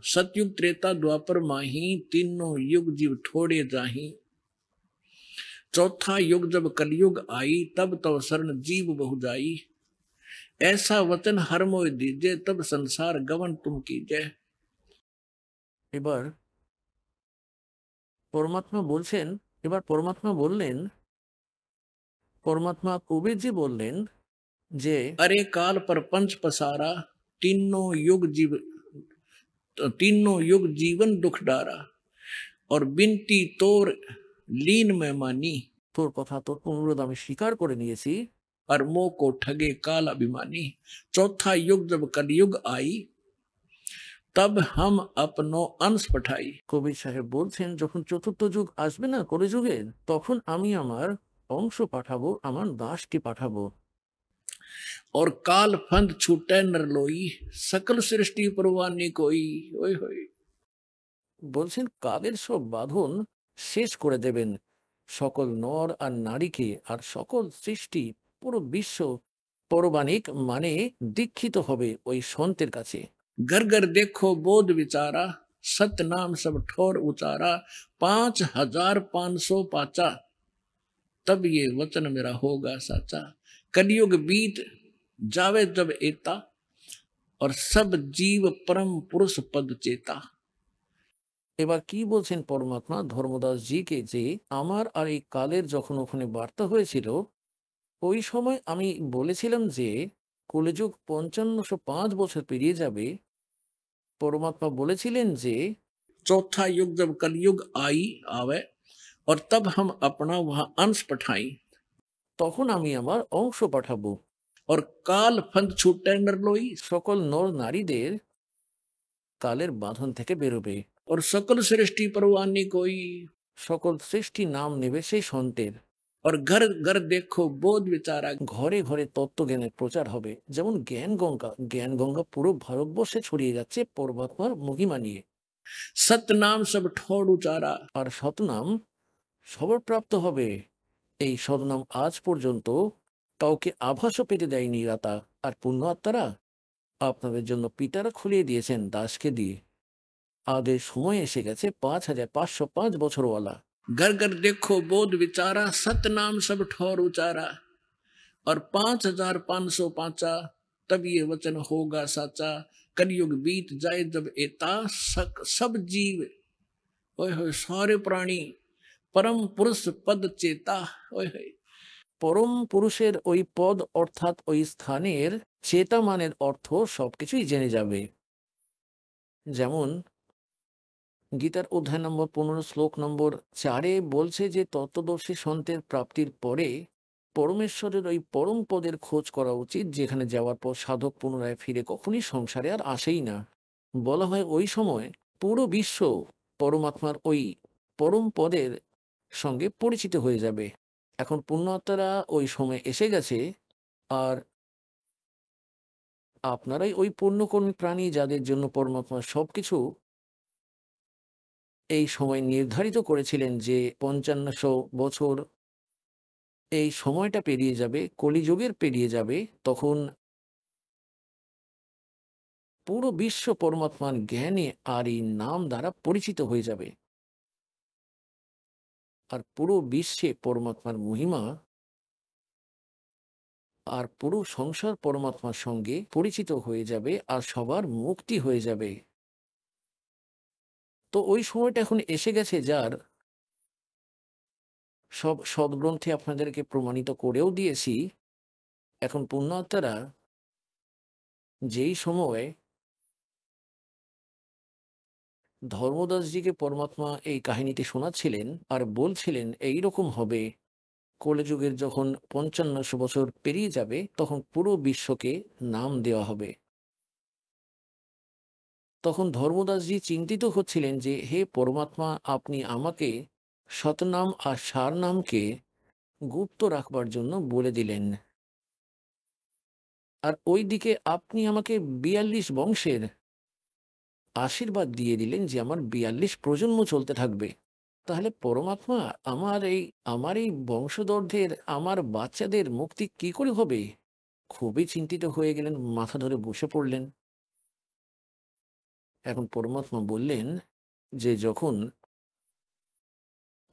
सतयुग त्रेता द्वापर माही, तीनों युग जीव ठोड़े जाही। चौथा युग जब कलयुग आई, तब तब शरण जीव बहु जाई। ऐसा वचन हर मोय दीजे, तब संसार गवन तुम कीजे। এবার পরমাত্মা বলছেন, এবার পরমাত্মা বললেন, পরমাত্মা কবিরজি বললেন যে अरे काल पर पंच पसारा, तीनों युग जीवन दुख डारा। और बिनती तोर लीन में मानी, তোর কথা, তোর অনুরোধ আমি স্বীকার করে নিয়েছি। और मोह को ठगे काल अभिमानी। चौथा युग जब कलयुग आई, तब हम अपनो अंश पठाई। কবির সাহেব বলছেন, যখন চতুর্থ যুগ আসবে না কলিযুগের, তখন আমি আমার অংশ পাঠাবো, আমার দাসকে পাঠাবো। और काल फंद छूटे नर लोई, सकल सृष्टि परवानी कोई। ओए होए, বলছেন কালের সব বাঁধন শেষ করে দেবেন, সকল নর আর নারীকে আর সকল সৃষ্টি, পুরো বিশ্ব পরবানিক মানে দীক্ষিত হবে ওই সন্তের কাছে। घर घर देखो बोध विचारा, सत्य नाम सब ठोर उचारा। 5500 पाचा, तब ये वचन मेरा होगा साचा। कलयुग बीत जावे जब एता, और सब जीव परम पुरुष पद चेता। এবার কি বলছেন পরমাত্মা ধর্মদাস জিকে, যে আমার আর এই কালের যখন ওখানে বার্তা হয়েছিল, ওই সময় আমি বলেছিলাম যে কলিযুগ 5505 বছর পেরিয়ে যাবে। পরমাত্মা বলেছিলেন যে चौथा युग जब कलयुग आई आवे, और तब हम अपना वह अंश पठाई। তখন আমি আমার অংশ পাঠাবো। और काल फंद छूटे नर लोई, সকল নর নারীদের কালের বাঁধন থেকে বেরোবে। और सकल सृष्टि परवानी कोई, সকল সৃষ্টি নাম নেবে সেই সন্তের। और घर घर देखो बोध विचारा, ঘরে ঘরে তত্ত্বজ্ঞানের প্রচার হবে। যেমন জ্ঞান গঙ্গা পুরো ভারতবর্ষে ছড়িয়ে যাচ্ছে পরমাত্মার মহিমা নিয়ে। সতনাম সব ঠোর উচারা, আর সতনাম সবার প্রাপ্ত হবে। এই সতনাম আজ পর্যন্ত কাউকে আভাসও পেতে দেয়নি রাতা। আর পুণ্য আত্মারা আপনাদের জন্য পিতারা খুলিয়ে দিয়েছেন দাসকে দিয়ে। আদের সময় এসে গেছে 5505 বছরওয়ালা। घर घर देखो बोध विचारा, सतनाम सब ठोर उचारा। और 5505 तब ये वचन होगा साचा। कलयुग बीत जाए जब एता, सब जीव, ओए होए सारे प्राणी, परम पुरुष पद चेता। ओए होए, পরম পুরুষের ওই পদ অর্থাৎ ওই স্থানের চেতা মানের অর্থ সবকিছুই জেনে যাবে। যেমন গীতার অধ্যায় নম্বর 15 শ্লোক নম্বর 4 বলছে যে তত্ত্বদর্শী সন্তের প্রাপ্তির পরে পরমেশ্বরের ওই পরম পদের খোঁজ করা উচিত, যেখানে যাওয়ার পর সাধক পুনরায় ফিরে কখনই সংসারে আর আসেই না। বলা হয় ওই সময় পুরো বিশ্ব পরমাত্মার ওই পরম পদের সঙ্গে পরিচিত হয়ে যাবে। এখন পুণ্যাত্মারা ওই সময় এসে গেছে, আর আপনারাই ওই পুণ্যকর্মী প্রাণী, যাদের জন্য পরমাত্মা সবকিছু এই সময় নির্ধারিত করেছিলেন যে 5500 বছর এই সময়টা পেরিয়ে যাবে, কলিযুগের পেরিয়ে যাবে, তখন পুরো বিশ্ব পরমাত্মার জ্ঞানে আর এই নাম দ্বারা পরিচিত হয়ে যাবে। আর পুরো বিশ্বে পরমাত্মার মহিমা আর পুরো সংসার পরমাত্মার সঙ্গে পরিচিত হয়ে যাবে, আর সবার মুক্তি হয়ে যাবে। তো ওই সময়টা এখন এসে গেছে, যার সব সদ্গ্রন্থে আপনাদেরকে প্রমাণিত করেও দিয়েছি। এখন পুণ্যাত্মারা যেই সময় ধর্মদাসজিকে পরমাত্মা এই কাহিনীটি শোনাচ্ছিলেন আর বলছিলেন এই রকম হবে, কলিযুগের যখন 5500 বছর পেরিয়ে যাবে, তখন পুরো বিশ্বকে নাম দেওয়া হবে। তখন ধর্মদাসজি চিন্তিত হচ্ছিলেন যে হে পরমাত্মা, আপনি আমাকে সতনাম আর সার নামকে গুপ্ত রাখবার জন্য বলে দিলেন। আর ওইদিকে আপনি আমাকে 42 বংশের আশীর্বাদ দিয়ে দিলেন যে আমার 42 প্রজন্ম চলতে থাকবে। তাহলে পরমাত্মা আমার এই বংশধরদের, আমার বাচ্চাদের মুক্তি কি করে হবে? খুবই চিন্তিত হয়ে গেলেন, মাথা ধরে বসে পড়লেন। এখন পরমাত্মা বললেন যে যখন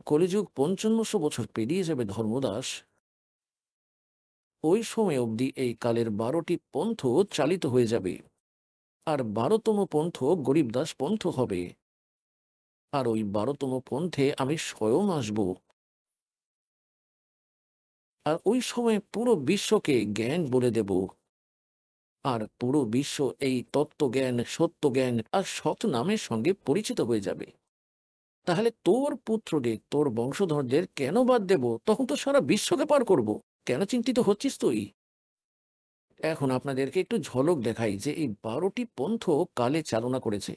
কলিযুগ 5500 বছর পেরিয়ে যাবে ধর্মদাস, ওই সময় অবধি এই কালের 12টি পন্থ চালিত হয়ে যাবে, আর 12তম পন্থ গরিবদাস পন্থ হবে। আর ওই 12তম পন্থে আমি স্বয়ং আসব। আর ওই সময় পুরো বিশ্বকে জ্ঞান বলে দেব, আর পুরো বিশ্ব এই তত্ত্বজ্ঞান, সত্য জ্ঞান আর সৎ নামের সঙ্গে পরিচিত হয়ে যাবে। তাহলে তোর পুত্রদের, তোর বংশধরদের কেন বাদ দেব? তখন তো সারা বিশ্বকে পার করব। কেন চিন্তিত হচ্ছিস তুই? এখন আপনাদেরকে একটু ঝলক দেখাই যে এই 12টি পন্থ কালে চালনা করেছে,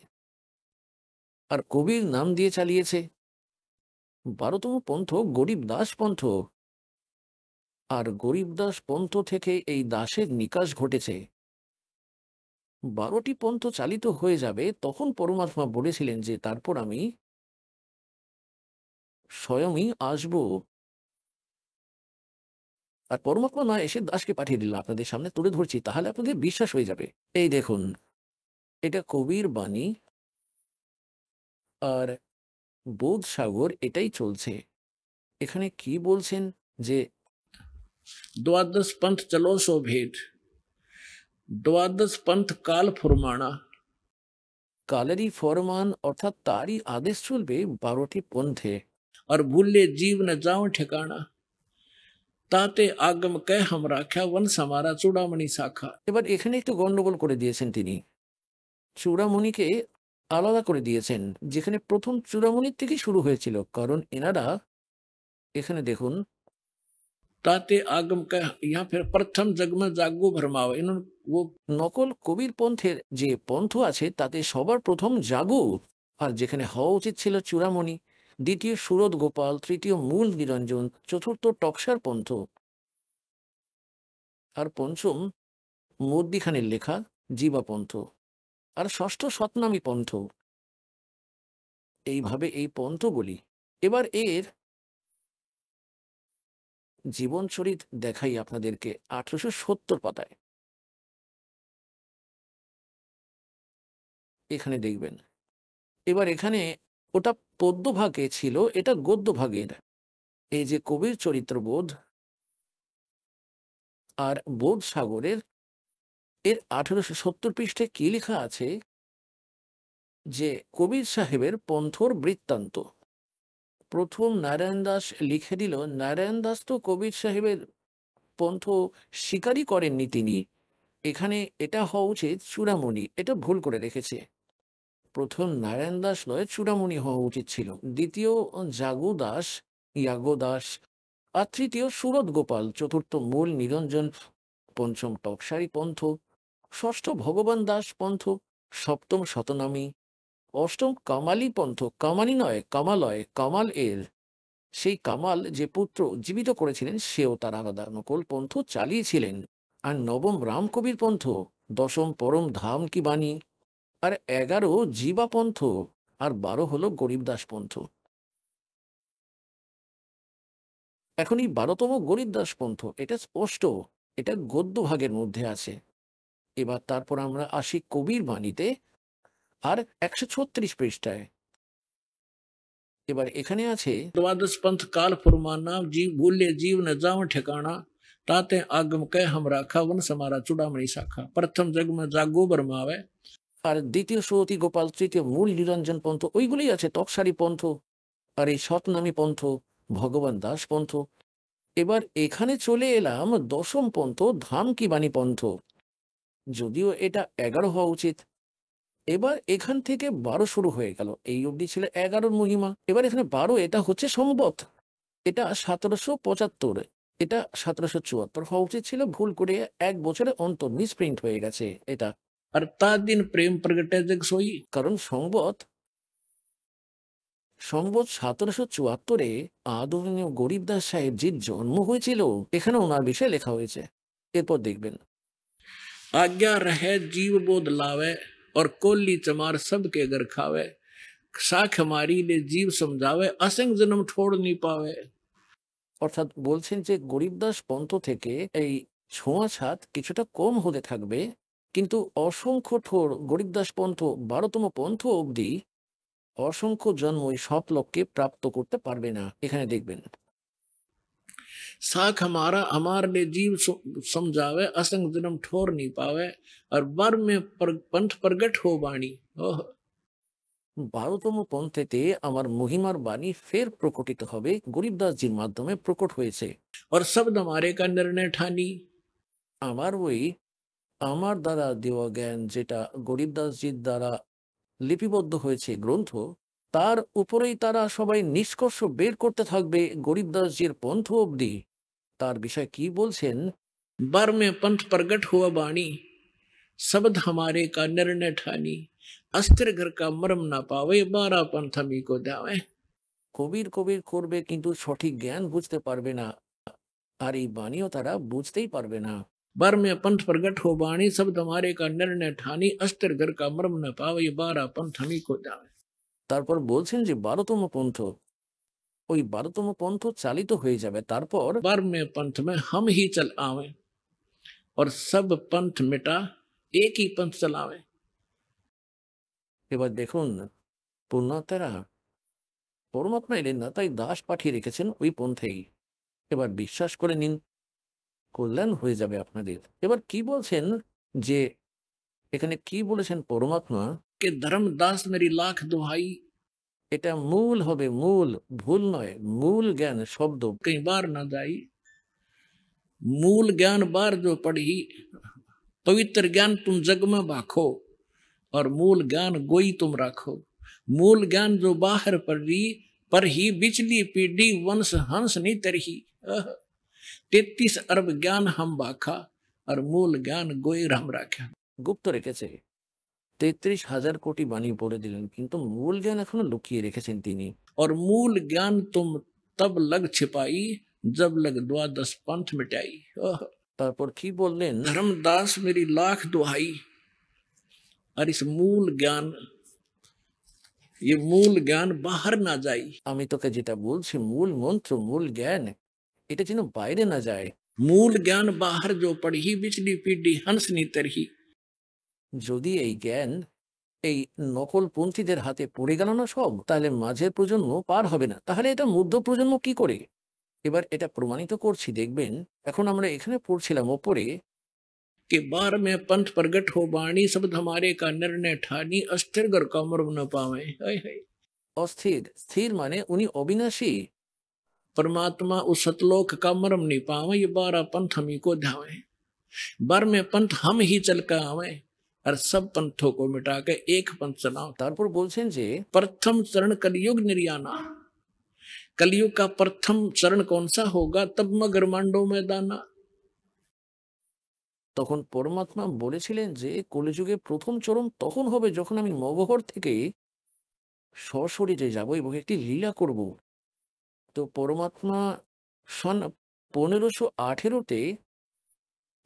আর কবির নাম দিয়ে চালিয়েছে। 12তম পন্থ গরিবদাস পন্থ, আর গরিবদাস পন্থ থেকে এই দাসের নিকাশ ঘটেছে। 12টি পন্থ চালিত হয়ে যাবে, তখন পরমাত্মা বলেছিলেন যে তারপর আমি স্বয়ংই আসব। আর পরমাত্মা না এসে দাসকে পাঠিয়ে দিল, আপনাদের সামনে তুলে ধরছি, তাহলে আপনাদের বিশ্বাস হয়ে যাবে। এই দেখুন, এটা কবির বাণী, আর বোধ সাগর এটাই চলছে। এখানে কি বলছেন যে দ্বাদশ পন্থ চলো সো ভেদ, দ্বাদশ পন্থ কাল ফুরমানা। কালেরই ফরমান অর্থাৎ তারই আদেশ চলবে 12টি পন্থে। আর ভুললে জীব ন যাও ঠিকানা, তাতে আগম কে হাম রাখা বংশ हमारा চূড়ামণি শাখা। এবার এখানে একটু গন্ডগোল করে দিয়েছেন তিনি, চূড়ামণিকে আলাদা করে দিয়েছেন, যেখানে প্রথম চূড়ামণির থেকে শুরু হয়েছিল। কারণ এনারা এখানে দেখুন, তাতে আগম কে ইহা ফের প্রথম জগমে জাগো ভরমাও, ও নকল কবির পন্থের যে পন্থ আছে তাতে সবার প্রথম জাগো, আর যেখানে হওয়া উচিত ছিল চূড়ামণি, দ্বিতীয় সুরত গোপাল, তৃতীয় মূল নিরঞ্জন, চতুর্থ টকসার পন্থ, আর পঞ্চম মধ্যিখানের লেখা জীবা পন্থ, আর ষষ্ঠ সতনামী পন্থ। এইভাবে এই পন্থগুলি। এবার এর জীবনচরিত দেখাই আপনাদেরকে 1870 পাতায়। এখানে দেখবেন। এবার এখানে ওটা পদ্য ভাগে ছিল, এটা গদ্য ভাগের। এই যে কবির চরিত্রবোধ আর বোধ সাগরের, এর 1870 পৃষ্ঠে কি লেখা আছে যে কবির সাহেবের পন্থর বৃত্তান্ত। প্রথম নারায়ণ দাস লিখে দিল, নারায়ণ দাস তো কবির সাহেবের পন্থ স্বীকারই করেননি তিনি। এখানে এটা হওয়া উচিত চূড়ামণি, এটা ভুল করে রেখেছে। প্রথম নারায়ণ দাস নয়, চূড়ামণি হওয়া উচিত ছিল। দ্বিতীয় জাগু দাস, ইয়াগো দাস, আর তৃতীয় সুরত গোপাল, চতুর্থ মূল নিরঞ্জন, পঞ্চম টকসারি পন্থ, ষষ্ঠ ভগবান দাস পন্থ, সপ্তম শতনামী, অষ্টম কামালি পন্থ। কামানি নয়, কামালয়, কামাল এর সেই কামাল যে পুত্র জীবিত করেছিলেন সেও তার আলাদা নকল পন্থ চালিয়েছিলেন। আর নবম রামকবির পন্থ, দশম পরম ধাম কি বাণী, আর 11 জীবা পন্থ, আর 12 হলো গরিবদাস পন্থ। এখন এই 12তম গরিবদাস পন্থ, এটা স্পষ্ট, এটা গদ্য ভাগের মধ্যে আছে। এবার তারপর আমরা আসি কবির বাণীতে, আর 136 পৃষ্ঠায়। এবার এখানে আছে দ্বাদশ পন্থ কাল ফুরমানা, জীব ভুলে জীব ন যাও ঠিকানা, তাতে আগম কে हम রাখা বংশ हमारा চূড়ামণি শাখা, প্রথম জগ में জাগো বরমাवे। আর দ্বিতীয় সুরতি গোপাল, তৃতীয় মূল নিরঞ্জন পন্থ, ওইগুলোই আছে টকসারি পন্থ, আর এই সতনামী পন্থ, ভগবান দাস পন্থ। এবার এখানে চলে এলাম দশম পন্থ ধাম কি বাণী পন্থ, যদিও এটা 11 হওয়া উচিত। এবার এখান থেকে 12 শুরু হয়ে গেল, এই অবধি ছিল 11-র মহিমা। এবার এখানে 12, এটা হচ্ছে সম্বত, এটা 1775, এটা 1774 হওয়া উচিত ছিল, ভুল করে 1 বছরের অন্তর মিসপ্রিন্ট হয়ে গেছে এটা। আর তার দিন প্রেম প্রগটে জগ সই, কারণ সম্বত 1774-এ আদরণীয় গরিবদাস সাহেবজির জন্ম হয়েছিল, এখানে ওনার বিষয়ে লেখা হয়েছে। এরপর দেখবেন आज्ञा रहे जीव बोध लावे और कोली चमार सबके घर खावे साख मारी ले जीव समझावे असंग जन्म छोड़ नहीं पावे। অর্থাৎ বলছেন যে গরিবদাস পন্থ থেকে এই ছোঁয়াছাত কিছুটা কম হতে থাকবে, কিন্তু অসংখ্য ঠোর গরিবদাস পন্থ 12তম পন্থ অবধি অসংখ্য জন্মই সব লক্ষ্যে প্রাপ্ত করতে পারবে না। এখানে দেখবেন साख हमारा हमार ले जीव समझावे असंग जन्म ठोर नहीं पावे और बर में पंथ प्रगट हो बाणी। 12তম পন্থেতে আমার মহিমার বাণী ফের প্রকটিত হবে, গরিবদাসজির মাধ্যমে প্রকট হয়েছে। और शब्द हमारे का निर्णय ठानी, আমার ওই আমার দ্বারা দেওয়া জ্ঞান যেটা গরিবদাসজির দ্বারা লিপিবদ্ধ হয়েছে গ্রন্থ, তার উপরেই তারা সবাই নিষ্কর্ষ বের করতে থাকবে গরিবদাসজির পন্থ অবধি। তার বিষয় কি বলছেন, বার মে पंथ प्रगट हुआ बाणी शब्द हमारे का निर्णय ठानी अस्त्र घर का मर्म ना पावे 12 पंथ हमी को दावे। কবির কবির করবে কিন্তু সঠিক জ্ঞান বুঝতে পারবে না, আর এই বাণীও তারা বুঝতেই পারবে না। बर में पंथ प्रगट हो बाणी शब्द हमारे का निर्णय ठानी अस्त्र घर का मर्म न पावे 12 पंथ हमी को दावे। তারপর বলছেন যে 12তম পন্থ, ওই 12তম পন্থ চালিত হয়ে যাবে, তারপর बर में पंथ में हम ही चल आवे और सब पंथ मिटा एक ही पंथ चलावे। এবার দেখুন পুণ্যাত্মারা পরমাত্মা এলেন না, তাই দাস পাঠিয়ে রেখেছেন ওই পন্থেই। এবার বিশ্বাস করে নিন, কল্যাণ হয়ে যাবে আপনাদের। এবার কি বলছেন যে এখানে কি বলেছেন পরমাত্মা, কে ধর্ম দাস মেরি লাখ দোহাই, এটা মূল হবে, মূল, ভুল নয়, মূল জ্ঞান শব্দ কই বার না যাই। मूल ज्ञान बार जो पढ़ी पवित्र ज्ञान तुम जग में बाखो और मूल ज्ञान गोई तुम राखो। मूल ज्ञान जो बाहर पढ़ी पर ही बिचली पीढ़ी वंश हंस नहीं तरही। 33 अरब ज्ञान हम बाखा और मूल ज्ञान गोई हम राखा। गुप्त রেখেছে 33,000 কোটি বাণী বলে দিলেন, কিন্তু মূল জ্ঞান এখনো লুকিয়ে রেখেছেন তিনি। और मूल ज्ञान तुम तब लग छिपाई जब लग 12 पंथ मिटाई। তারপর কি বললেন, धर्मदास मेरी लाख दुहाई, और इस मूल ज्ञान, ये मूल ज्ञान बाहर ना जाए। আমি তোকে যেটা বলছি মূল মন্ত্র, মূল জ্ঞান, এটা যেন বাইরে না যায়। मूल ज्ञान बाहर जो पढ़ी बिचली पीढ़ी हंस नी तरही। যদি এই জ্ঞান এই নকলপন্থীদের হাতে পড়ে গেল না সব, তাহলে মাঝের প্রজন্ম পার হবে না, তাহলে এটা মধ্য প্রজন্ম কি করে? এবার এটা প্রমাণিত করছি, দেখবেন। এখন আমরা এখানে পড়ছিলাম ওপরে कि बार में पंथ प्रगट हो बाणी शब्द हमारे का निर्णय ठानी अस्थिर घर का मर्म न पावे। অস্থির, স্থির মানে উনি অবিনাশী परमात्मा उस सतलोक का मर्म नहीं पावे, ये 12 पंथ हमी को ध्यावे। बर में पंथ हम ही चल कर आवे और सब पंथों को मिटा के एक पंथ चलाओ। তারপর বলছেন যে प्रथम चरण कलयुग निर्याना, कलयुग का प्रथम चरण कौन सा होगा, तब मगर मांडो में दाना। তখন পরমাত্মা বলেছিলেন যে কলিযুগে প্রথম চরণ তখন হবে যখন আমি মগহর থেকে সশরীরে যাব এবং একটি লীলা করব। তো পরমাত্মা সন 1518-তে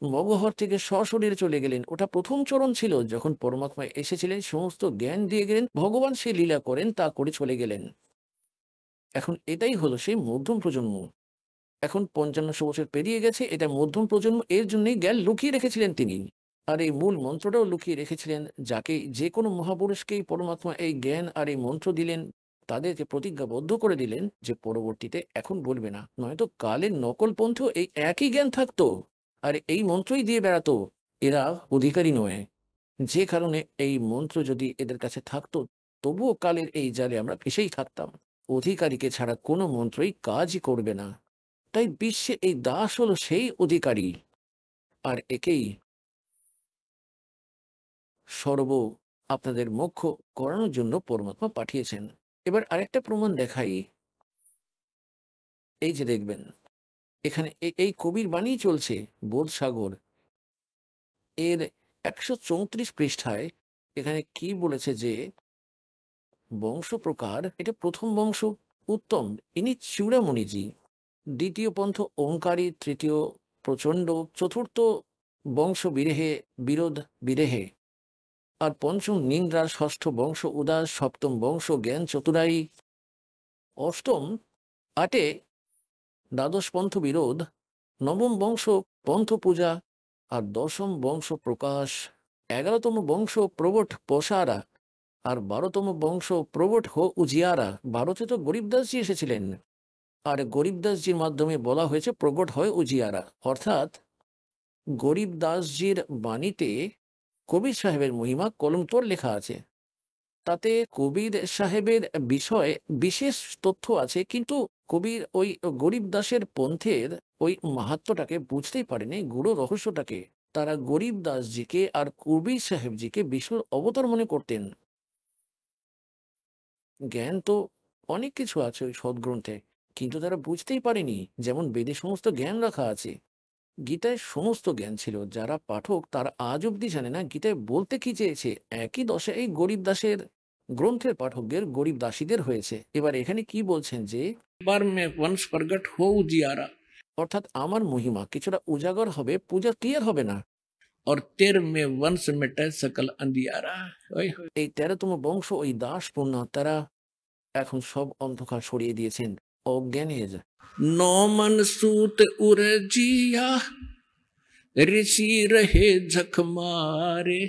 মগহর থেকে সশরীরে চলে গেলেন, ওটা প্রথম চরণ ছিল। যখন পরমাত্মা এসেছিলেন সমস্ত জ্ঞান দিয়ে গেলেন, ভগবান সে লীলা করেন, তা করে চলে গেলেন। এখন এটাই হলো সেই মধ্যম প্রজন্ম। এখন 5500 বছর পেরিয়ে গেছে, এটা মধ্যম প্রজন্ম, এর জন্যই জ্ঞান লুকিয়ে রেখেছিলেন তিনি। আর এই মূল মন্ত্রটাও লুকিয়ে রেখেছিলেন, যাকে যে কোনো মহাপুরুষকেই পরমাত্মা এই জ্ঞান আর এই মন্ত্র দিলেন, তাদেরকে প্রতিজ্ঞাবদ্ধ করে দিলেন যে পরবর্তীতে এখন বলবে না, নয়তো কালের নকলপন্থী এই একই জ্ঞান থাকতো আর এই মন্ত্রই দিয়ে বেড়াতো। এরা অধিকারী নয়, যে কারণে এই মন্ত্র যদি এদের কাছে থাকতো তবুও কালের এই জালে আমরা ফেসেই থাকতাম। অধিকারীকে ছাড়া কোনো মন্ত্রই কাজই করবে না। তাই বিশ্বে এই দাস হলো সেই অধিকারী, আর একেই সর্ব আপনাদের মোক্ষ করানোর জন্য পরমাত্মা পাঠিয়েছেন। এবার আরেকটা প্রমাণ দেখাই, এই যে দেখবেন এখানে এই কবির বাণী চলছে বোধসাগর, এর 134 পৃষ্ঠায় এখানে কি বলেছে যে বংশ প্রকার, এটা প্রথম বংশ উত্তম, ইনি চূড়ামণিজি। দ্বিতীয় পন্থ ওঙ্কারী, তৃতীয় প্রচণ্ড, চতুর্থ বংশ বিরেহে বিরোধ বিরেহে, আর পঞ্চম নিন্দ্রা, ষষ্ঠ বংশ উদাস, সপ্তম বংশ জ্ঞান চতুরাই, অষ্টম আটে দ্বাদশ পন্থ বিরোধ, নবম বংশ পন্থ পূজা, আর দশম বংশ প্রকাশ, 11তম বংশ প্রবট পসারা, আর 12তম বংশ প্রবট হো উজিয়ারা। ভারতে তো গরিবদাসজি এসেছিলেন, আর গরিবদাসজির মাধ্যমে বলা হয়েছে প্রগট হয় উজিয়ারা। অর্থাৎ গরিবদাসজির বাণীতে কবির সাহেবের মহিমা কলমতোর লেখা আছে। তাতে কবির সাহেবের বিষয়ে বিশেষ তথ্য আছে, কিন্তু কবির ওই গরিব দাসের পন্থের ওই মাহাত্ম্যটাকে বুঝতেই পারেনি, গুড়ো রহস্যটাকে। তারা গরিব দাসজিকে আর কবির সাহেবজিকে বিষ্ণুর অবতার মনে করতেন। জ্ঞান তো অনেক কিছু আছে ওই সদ্গ্রন্থে, কিন্তু তারা বুঝতেই পারেনি। যেমন বেদে সমস্ত জ্ঞান রাখা আছে, গীতায় সমস্ত জ্ঞান ছিল। যারা পাঠক তারা আজ অব্দি জানে না গীতায় বলতে কি চেয়েছে। একই দশা এই গরিব দাসের গ্রন্থের পাঠকদের, গরিব দাসীদের হয়েছে। এবার এখানে কি বলছেন যে बार में वंश प्रगट हो उजियारा, অর্থাৎ আমার মহিমা কিছুটা উজাগর হবে, পূজা ক্লিয়ার হবে না। और तेर में वंश मिटे सकल अंधियारा। ओए होए। এই 13তম বংশ ওই দাস পুণ্যাত্মারা এখন সব অন্ধকার সরিয়ে দিয়েছেন অজ্ঞানের। नौ मन सूत उर्जिया, ऋषि रहे झक मारे,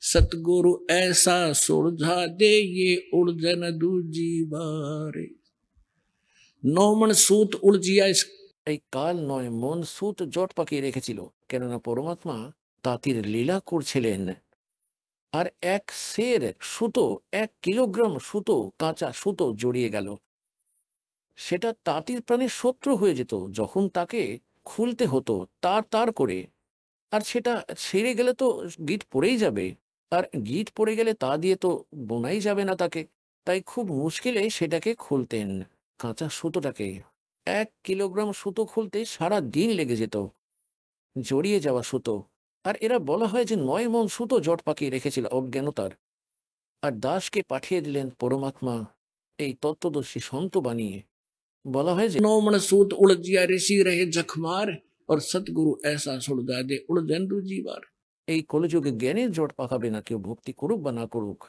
सतगुरु ऐसा सुलझा दे ये उलझन दूजी बारे। नौ मन सूत उलझिया, এই কাল নয় মন সুত জট পাকিয়ে রেখেছিল, কেননা পরমাত্মা তাঁতির লীলা করছিলেন। আর এক সের সুতো, 1 কিলোগ্রাম সুতো, কাঁচা সুতো জড়িয়ে গেল, সেটা তাঁতির প্রাণের শত্রু হয়ে যেত যখন তাকে খুলতে হতো তার তার করে। আর সেটা ছেড়ে গেলে তো গিট পড়েই যাবে, আর গিট পড়ে গেলে তা দিয়ে তো বোনাই যাবে না তাকে। তাই খুব মুশকিলে সেটাকে খুলতেন, কাঁচা সুতোটাকে। 1 কিলোগ্রাম সুতো খুলতে সারা দিন লেগে যেত, জড়িয়ে যাওয়া সুতো। আর এরা বলা হয় যে 9 মণ সুতো জট পাকিয়ে রেখেছিল অজ্ঞানতার। আর দাসকে পাঠিয়ে দিলেন পরমাত্মা এই তত্ত্বদর্শী সন্ত বানিয়ে। বলা হয় যে नौ मन सूत उलझिया, ऋषि रहे झक मारे, और सतगुरु ऐसा सुलझा दे उलझन दूजी बार। এই কলিযুগে জ্ঞানের জট পাকাবে না, কেউ ভক্তি করুক বা না করুক।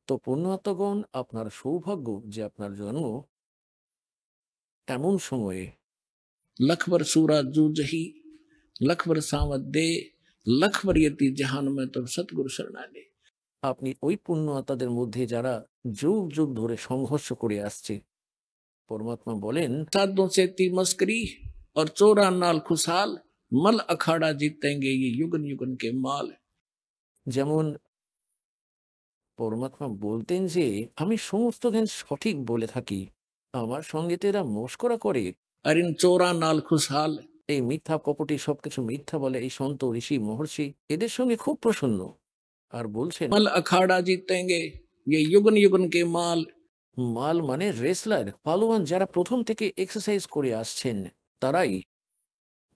তো পুণ্যাত্মগণ, আপনার সৌভাগ্য যে আপনার জন্ম এমন সময়ে। लखबर सूरा जूझही, लखबर सावत दे, लखबर यति जहान में तब सतगुरु शरणा दे। আপনি ওই পুণ্যাত্মাদের মধ্যে যারা যুগ যুগ ধরে সংঘর্ষ করে আসছে। পরমাত্মা বলেন, साधुओं से ती मस्करी और चोरा नाल खुशहाल, मल अखाड़ा जीतेंगे ये युगन युगन के माल। যেমন পরমাত্মা বলতেন যে আমি সমস্ত জ্ঞান সঠিক বলে থাকি, আমার সঙ্গে তো এরা মস্করা করে। और इन चोरा नाल खुशहाल, এই মিথ্যা কপটি সবকিছু মিথ্যা বলে এই সন্ত ঋষি মহর্ষি এদের সঙ্গে খুব প্রসন্ন। আর বলছেন मल अखाड़ा जीतेंगे ये युगन युगन के माल। মাল মানে রেসলার, পালোয়ান, যারা প্রথম থেকে এক্সারসাইজ করে আসছেন তারাই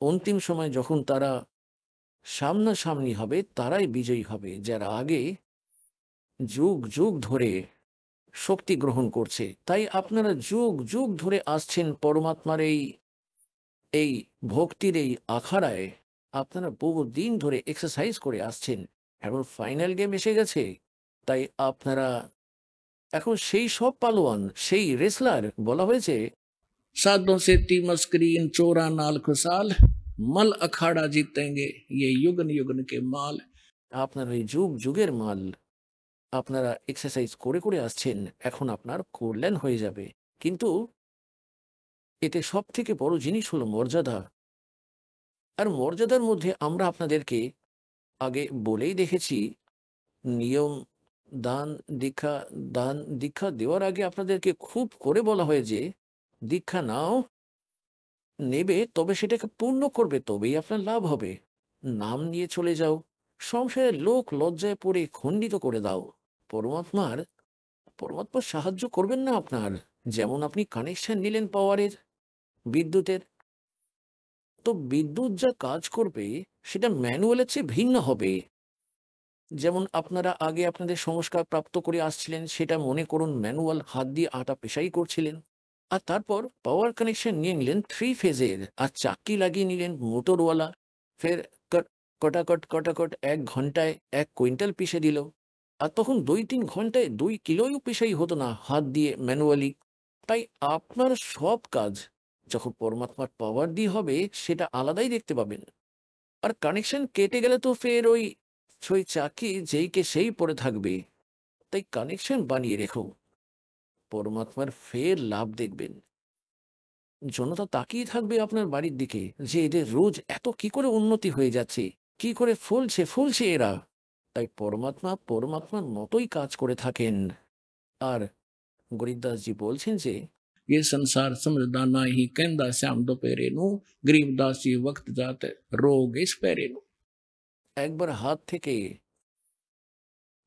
অন্তিম সময় যখন তারা সামনাসামনি হবে তারাই বিজয়ী হবে। যারা আগে যুগ যুগ ধরে শক্তি গ্রহণ করছে। তাই আপনারা যুগ যুগ ধরে আসছেন পরমাত্মার এই ভক্তির এই আখাড়ায়। আপনারা বহুদিন ধরে এক্সারসাইজ করে আসছেন, এখন ফাইনাল গেম এসে গেছে। তাই আপনারা এখন সেই সব পালোয়ান, সেই রেসলার। বলা হয়েছে साधुओं से ती मस्करी इन चोरा नाल खुशहाल, मल अखाड़ा जीतेंगे ये युगन युगन के माल। আপনার ওই যুগ যুগের মাল আপনারা এক্সারসাইজ করে করে আসছেন, এখন আপনার কল্যাণ হয়ে যাবে। কিন্তু এতে সব থেকে বড় জিনিস হলো মর্যাদা। আর মর্যাদার মধ্যে আমরা আপনাদেরকে আগে বলেই দেখেছি, নিয়ম দান দীক্ষা দেওয়ার আগে আপনাদেরকে খুব করে বলা হয় যে দীক্ষা নাও, নেবে তবে সেটাকে পূর্ণ করবে, তবেই আপনার লাভ হবে। নাম নিয়ে চলে যাও, সংসারের লোক লজ্জায় পড়ে খণ্ডিত করে দাও। পরমাত্মা সাহায্য করবেন না আপনার। যেমন আপনি কানেকশন নিলেন পাওয়ারের, বিদ্যুতের, তো বিদ্যুৎ যা কাজ করবে সেটা ম্যানুয়ালের চেয়ে ভিন্ন হবে। যেমন আপনারা আগে আপনাদের সংস্কার প্রাপ্ত করে আসছিলেন, সেটা মনে করুন ম্যানুয়াল, হাত দিয়ে আটা পেশাই করছিলেন। আর তারপর পাওয়ার কানেকশন নিয়ে নিলেন 3 ফেজের, আর চাক্কি লাগিয়ে নিলেন মোটরওয়ালা। ফের কটাকট কটাকট 1 ঘন্টায় 1 কুইন্টাল পিষে দিল। আর তখন 2-3 ঘন্টায় 2 কিলোও পিসাই হতো না হাত দিয়ে ম্যানুয়ালি। তাই আপনার সব কাজ যখন পরমাত্মার পাওয়ার দিয়ে হবে সেটা আলাদাই দেখতে পাবেন। আর কানেকশন কেটে গেলে তো ফের ওই ছই চাকি যেইকে সেই পড়ে থাকবে। তাই কানেকশন বানিয়ে রেখো, পরমাত্মার ফের লাভ দেখবেন। জনতা তাকিয়ে থাকবে আপনার বাড়ির দিকে যে এদের রোজ এত কি করে উন্নতি হয়ে যাচ্ছে, কি করে ফুলছে ফুলছে এরা। তাই পরমাত্মা পরমাত্মার মতোই কাজ করে থাকেন। আর গরিবদাসজি বলছেন যে ये संसार समझदा नाही कहंदा श्याम दोपहरे नू गरीबदास जी वक्त जात रोग इस पैरे नू। একবার হাত থেকে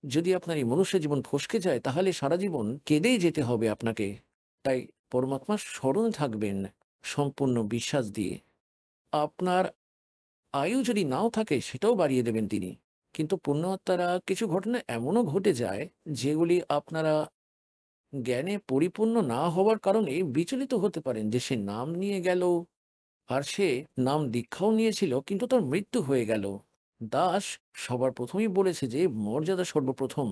যদি আপনার এই মনুষ্য জীবন ফসকে যায় তাহলে সারা জীবন কেঁদেই যেতে হবে আপনাকে। তাই পরমাত্মার স্মরণে থাকবেন সম্পূর্ণ বিশ্বাস দিয়ে। আপনার আয়ু যদি নাও থাকে সেটাও বাড়িয়ে দেবেন তিনি। কিন্তু পুণ্যাত্মারা কিছু ঘটনা এমনও ঘটে যায় যেগুলি আপনারা জ্ঞানে পরিপূর্ণ না হওয়ার কারণে বিচলিত হতে পারেন যে সে নাম নিয়ে গেল, আর সে নাম দীক্ষাও নিয়েছিল কিন্তু তার মৃত্যু হয়ে গেল। দাস সবার প্রথমেই বলেছে যে মর্যাদা সর্বপ্রথম।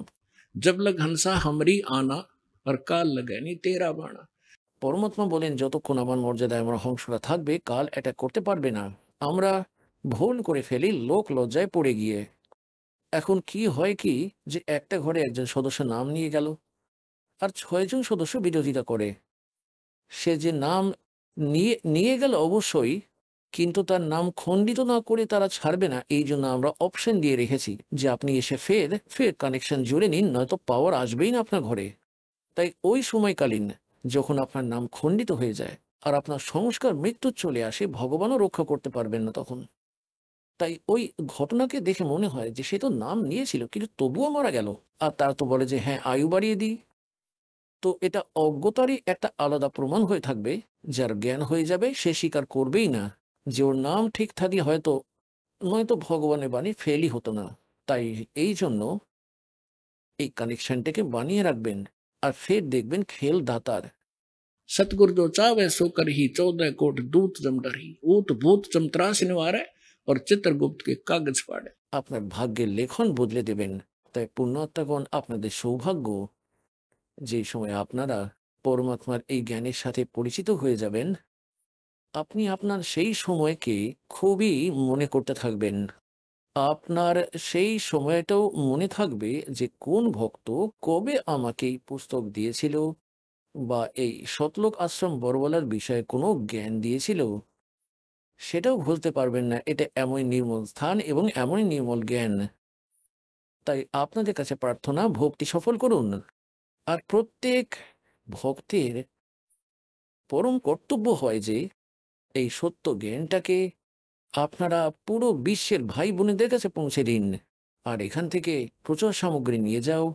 जब लग हंसा हमरी आना और काल लगैनी तेरा बाणा। পরমাত্মা বলেন যতক্ষণ আমার মর্যাদায় আমার হংসরা থাকবে কাল অ্যাটাক করতে পারবে না। আমরা ভুল করে ফেলি লোক লজ্জায় পড়ে গিয়ে। এখন কি হয় কি যে একটা ঘরে একজন সদস্য নাম নিয়ে গেল আর 6 জন সদস্য বিরোধিতা করে। সে যে নাম নিয়ে নিয়ে গেল অবশ্যই, কিন্তু তার নাম খণ্ডিত না করে তারা ছাড়বে না। এই জন্য আমরা অপশন দিয়ে রেখেছি যে আপনি এসে ফের ফের কানেকশন জুড়ে নিন, নয়তো পাওয়ার আসবেই না আপনার ঘরে। তাই ওই সময়কালীন যখন আপনার নাম খণ্ডিত হয়ে যায় আর আপনার সংস্কার মৃত্যু চলে আসে, ভগবানও রক্ষা করতে পারবেন না তখন। তাই ওই ঘটনাকে দেখে মনে হয় যে সে তো নাম নিয়েছিল কিন্তু তবুও মারা গেল। আর তারা তো বলে যে হ্যাঁ আয়ু বাড়িয়ে দিই। তো এটা অজ্ঞতারই একটা আলাদা প্রমাণ হয়ে থাকবে। যার জ্ঞান হয়ে যাবে সে স্বীকার করবেই না যে ওর নাম ঠিক থাকলে হয়তো নয়তো ভগবানের বাণী ফেলই হতো না। তাই এই জন্য এই কানেকশনটাকে বানিয়ে রাখবেন আর ফের দেখবেন খেল দাতার। सतगुर जो चावे सो कर ही 14 कोट दूत जम डरी ऊत भूत जम त्रास निवारे और चित्रगुप्त के कागज फाड़े। আপনার ভাগ্যের লেখন বদলে দেবেন। তাই পুণ্যাত্মাগণ আপনাদের সৌভাগ্য যে সময় আপনারা পরমাত্মার এই জ্ঞানের সাথে পরিচিত হয়ে যাবেন, আপনি আপনার সেই সময়কে খুবই মনে করতে থাকবেন। আপনার সেই সময়টাও মনে থাকবে যে কোন ভক্ত কবে আমাকে এই পুস্তক দিয়েছিল বা এই সতলোক আশ্রম বড়বলার বিষয়ে কোনো জ্ঞান দিয়েছিল, সেটাও ভুলতে পারবেন না। এটা এমনই নির্মল স্থান এবং এমনই নির্মল জ্ঞান। তাই আপনাদের কাছে প্রার্থনা ভক্তি সফল করুন। আর প্রত্যেক ভক্তের পরম কর্তব্য হয় যে এই সত্য জ্ঞানটাকে আপনারা পুরো বিশ্বের ভাই বোনেদের কাছে পৌঁছে দিন। আর এখান থেকে প্রচার সামগ্রী নিয়ে যাও